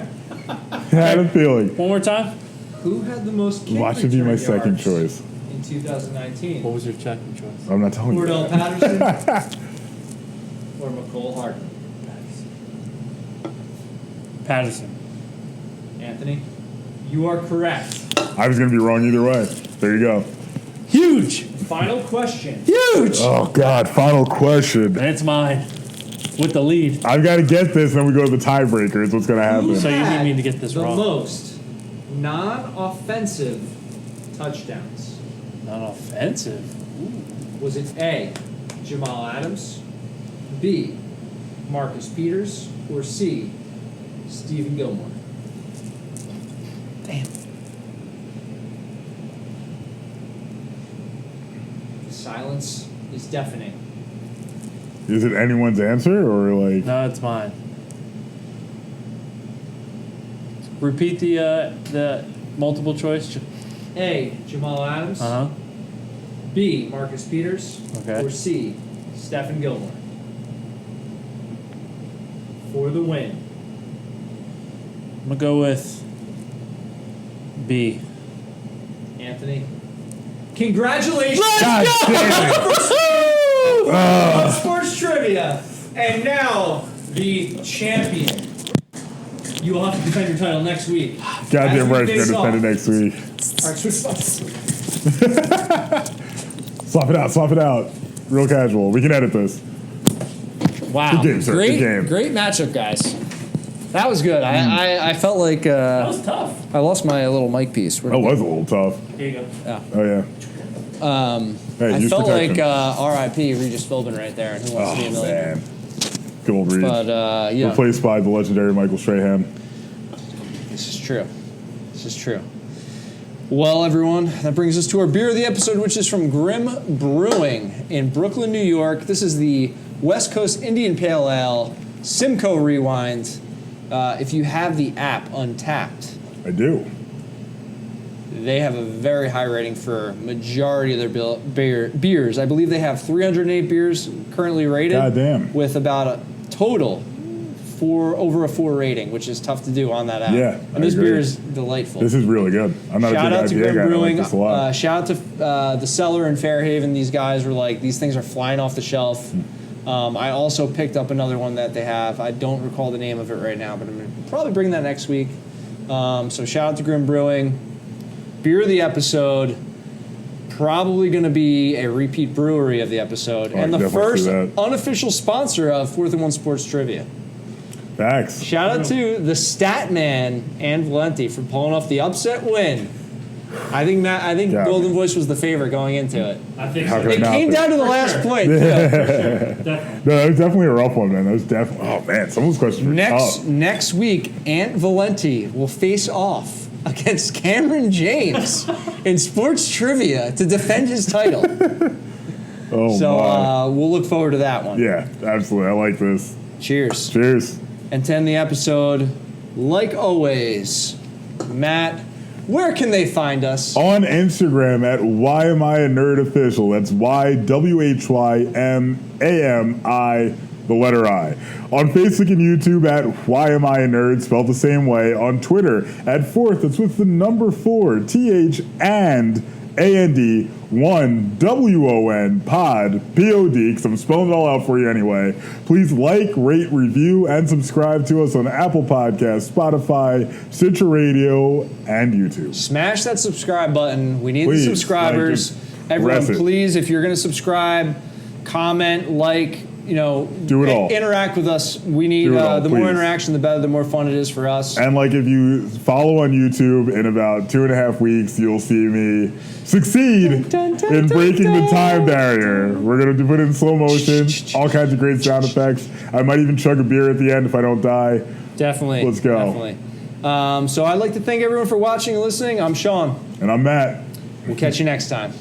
[SPEAKER 4] Had a feeling.
[SPEAKER 6] One more time.
[SPEAKER 3] Who had the most kick
[SPEAKER 4] Watch it be my
[SPEAKER 3] return
[SPEAKER 4] second
[SPEAKER 3] yards
[SPEAKER 4] choice.
[SPEAKER 3] in 2019?
[SPEAKER 6] What was your second choice?
[SPEAKER 4] I'm not telling you.
[SPEAKER 3] Cordell
[SPEAKER 4] that.
[SPEAKER 3] Patterson or McCole Hardman?
[SPEAKER 6] Patterson.
[SPEAKER 3] Anthony, you are correct.
[SPEAKER 4] I was gonna be wrong either way. There you go.
[SPEAKER 6] Huge.
[SPEAKER 3] Final question.
[SPEAKER 6] Huge.
[SPEAKER 4] Oh God! Final question.
[SPEAKER 6] And it's mine. With the lead.
[SPEAKER 4] I've got to get this, then we go to the tiebreaker. Is what's gonna happen.
[SPEAKER 6] So you need
[SPEAKER 3] Had
[SPEAKER 6] me to get this
[SPEAKER 3] the
[SPEAKER 6] wrong.
[SPEAKER 3] most non-offensive touchdowns?
[SPEAKER 6] Non-offensive.
[SPEAKER 3] Was it A, Jamal Adams, B, Marcus Peters, or C, Stephen Gilmore?
[SPEAKER 6] Damn.
[SPEAKER 3] The silence is deafening.
[SPEAKER 4] Is it anyone's answer or like?
[SPEAKER 6] No, it's mine. Repeat the multiple choice.
[SPEAKER 3] A, Jamal Adams,
[SPEAKER 6] Uh huh.
[SPEAKER 3] B, Marcus Peters,
[SPEAKER 6] Okay.
[SPEAKER 3] or C, Stephen Gilmore? For the win.
[SPEAKER 6] I'm gonna go with B.
[SPEAKER 3] Anthony, congratulations
[SPEAKER 4] God damn it!
[SPEAKER 3] on sports trivia, and now the champion. You will have to defend your title next week.
[SPEAKER 4] Goddamn right,
[SPEAKER 3] As we
[SPEAKER 4] gonna defend it
[SPEAKER 3] face
[SPEAKER 4] next week.
[SPEAKER 3] off. All right, switch spots.
[SPEAKER 4] Swap it out. Real casual. We can edit this.
[SPEAKER 3] Wow,
[SPEAKER 4] Good game, sir.
[SPEAKER 3] great,
[SPEAKER 4] Good game.
[SPEAKER 3] great matchup, guys. That was good. I felt like
[SPEAKER 6] That was tough.
[SPEAKER 3] I lost my little mic piece.
[SPEAKER 4] That was a little tough.
[SPEAKER 6] Here you go.
[SPEAKER 4] Oh yeah. Hey,
[SPEAKER 3] I
[SPEAKER 4] use
[SPEAKER 3] felt like
[SPEAKER 4] protection.
[SPEAKER 3] R.I.P. Regis Philbin right there, and Who Wants to Be a
[SPEAKER 4] Oh
[SPEAKER 3] Millionaire.
[SPEAKER 4] man. Good old Reed.
[SPEAKER 3] But yeah,
[SPEAKER 4] Replaced by the legendary Michael Strahan.
[SPEAKER 3] this is true. This is true. Well, everyone, that brings us to our beer of the episode, which is from Grim Brewing in Brooklyn, New York. This is the West Coast Indian Pale Ale Simcoe Rewind. If you have the app Untapped,
[SPEAKER 4] I do.
[SPEAKER 3] they have a very high rating for majority of their beers. I believe they have 308 beers currently rated.
[SPEAKER 4] Goddamn.
[SPEAKER 3] With about a total over a 4 rating, which is tough to do on that app.
[SPEAKER 4] Yeah,
[SPEAKER 3] and this
[SPEAKER 4] I agree.
[SPEAKER 3] beer is delightful.
[SPEAKER 4] This is really good. I'm not
[SPEAKER 3] Shout
[SPEAKER 4] a
[SPEAKER 3] out
[SPEAKER 4] big
[SPEAKER 3] to
[SPEAKER 4] IPA
[SPEAKER 3] Grim
[SPEAKER 4] guy. I
[SPEAKER 3] Brewing.
[SPEAKER 4] like this a lot.
[SPEAKER 3] Shout out to the Cellar in Fairhaven. These guys were like, these things are flying off the shelf. I also picked up another one that they have. I don't recall the name of it right now, but I'm going to probably bring that next week. So shout out to Grim Brewing. Beer of the episode. Probably going to be a repeat brewery of the episode.
[SPEAKER 4] Oh, I
[SPEAKER 3] and the
[SPEAKER 4] definitely
[SPEAKER 3] first
[SPEAKER 4] see that.
[SPEAKER 3] unofficial sponsor of 4th and 1 Sports Trivia.
[SPEAKER 4] Facts.
[SPEAKER 3] Shout out to the stat man and Valenti for pulling off the upset win. I think
[SPEAKER 4] Yeah.
[SPEAKER 3] Golden Voice was the favorite going into it.
[SPEAKER 5] I think
[SPEAKER 4] How
[SPEAKER 5] so.
[SPEAKER 4] could I
[SPEAKER 3] It
[SPEAKER 4] not
[SPEAKER 3] came
[SPEAKER 4] be?
[SPEAKER 3] down to the
[SPEAKER 5] For
[SPEAKER 3] last
[SPEAKER 5] sure.
[SPEAKER 3] point. too.
[SPEAKER 5] Definitely.
[SPEAKER 4] No, that was definitely a rough one, man. That was definitely. Oh man, some of those questions were tough.
[SPEAKER 3] Next week, Ant Valenti will face off against Cameron James in sports trivia to defend his title.
[SPEAKER 4] Oh
[SPEAKER 3] So
[SPEAKER 4] my.
[SPEAKER 3] we'll look forward to that one.
[SPEAKER 4] Yeah, absolutely. I like this.
[SPEAKER 3] Cheers.
[SPEAKER 4] Cheers.
[SPEAKER 3] And to end the episode, like always, Matt, where can they find us?
[SPEAKER 4] On Instagram at Why Am I a Nerd Official. That's YWHYMAMI, the letter I. On Facebook and YouTube at Why Am I a Nerd, spelled the same way. On Twitter at Fourth, that's with the number 4, TH and AND1WON pod POD, because I'm spelling it all out for you anyway. Please like, rate, review, and subscribe to us on Apple Podcasts, Spotify, Stitcher Radio, and YouTube.
[SPEAKER 3] Smash that subscribe button. We need
[SPEAKER 4] Please,
[SPEAKER 3] the subscribers. Everyone,
[SPEAKER 4] press it.
[SPEAKER 3] please, if you're going to subscribe, comment, like,
[SPEAKER 4] Do it all.
[SPEAKER 3] Interact with us. We need
[SPEAKER 4] Do it all,
[SPEAKER 3] the more
[SPEAKER 4] please.
[SPEAKER 3] interaction, the better, the more fun it is for us.
[SPEAKER 4] And like, if you follow on YouTube, in about 2.5 weeks, you'll see me succeed in breaking the time barrier. We're going to put it in slow motion, all kinds of great sound effects. I might even chug a beer at the end if I don't die.
[SPEAKER 3] Definitely.
[SPEAKER 4] Let's go.
[SPEAKER 3] Definitely. So I'd like to thank everyone for watching and listening. I'm Sean.
[SPEAKER 4] And I'm Matt.
[SPEAKER 3] We'll catch you next time.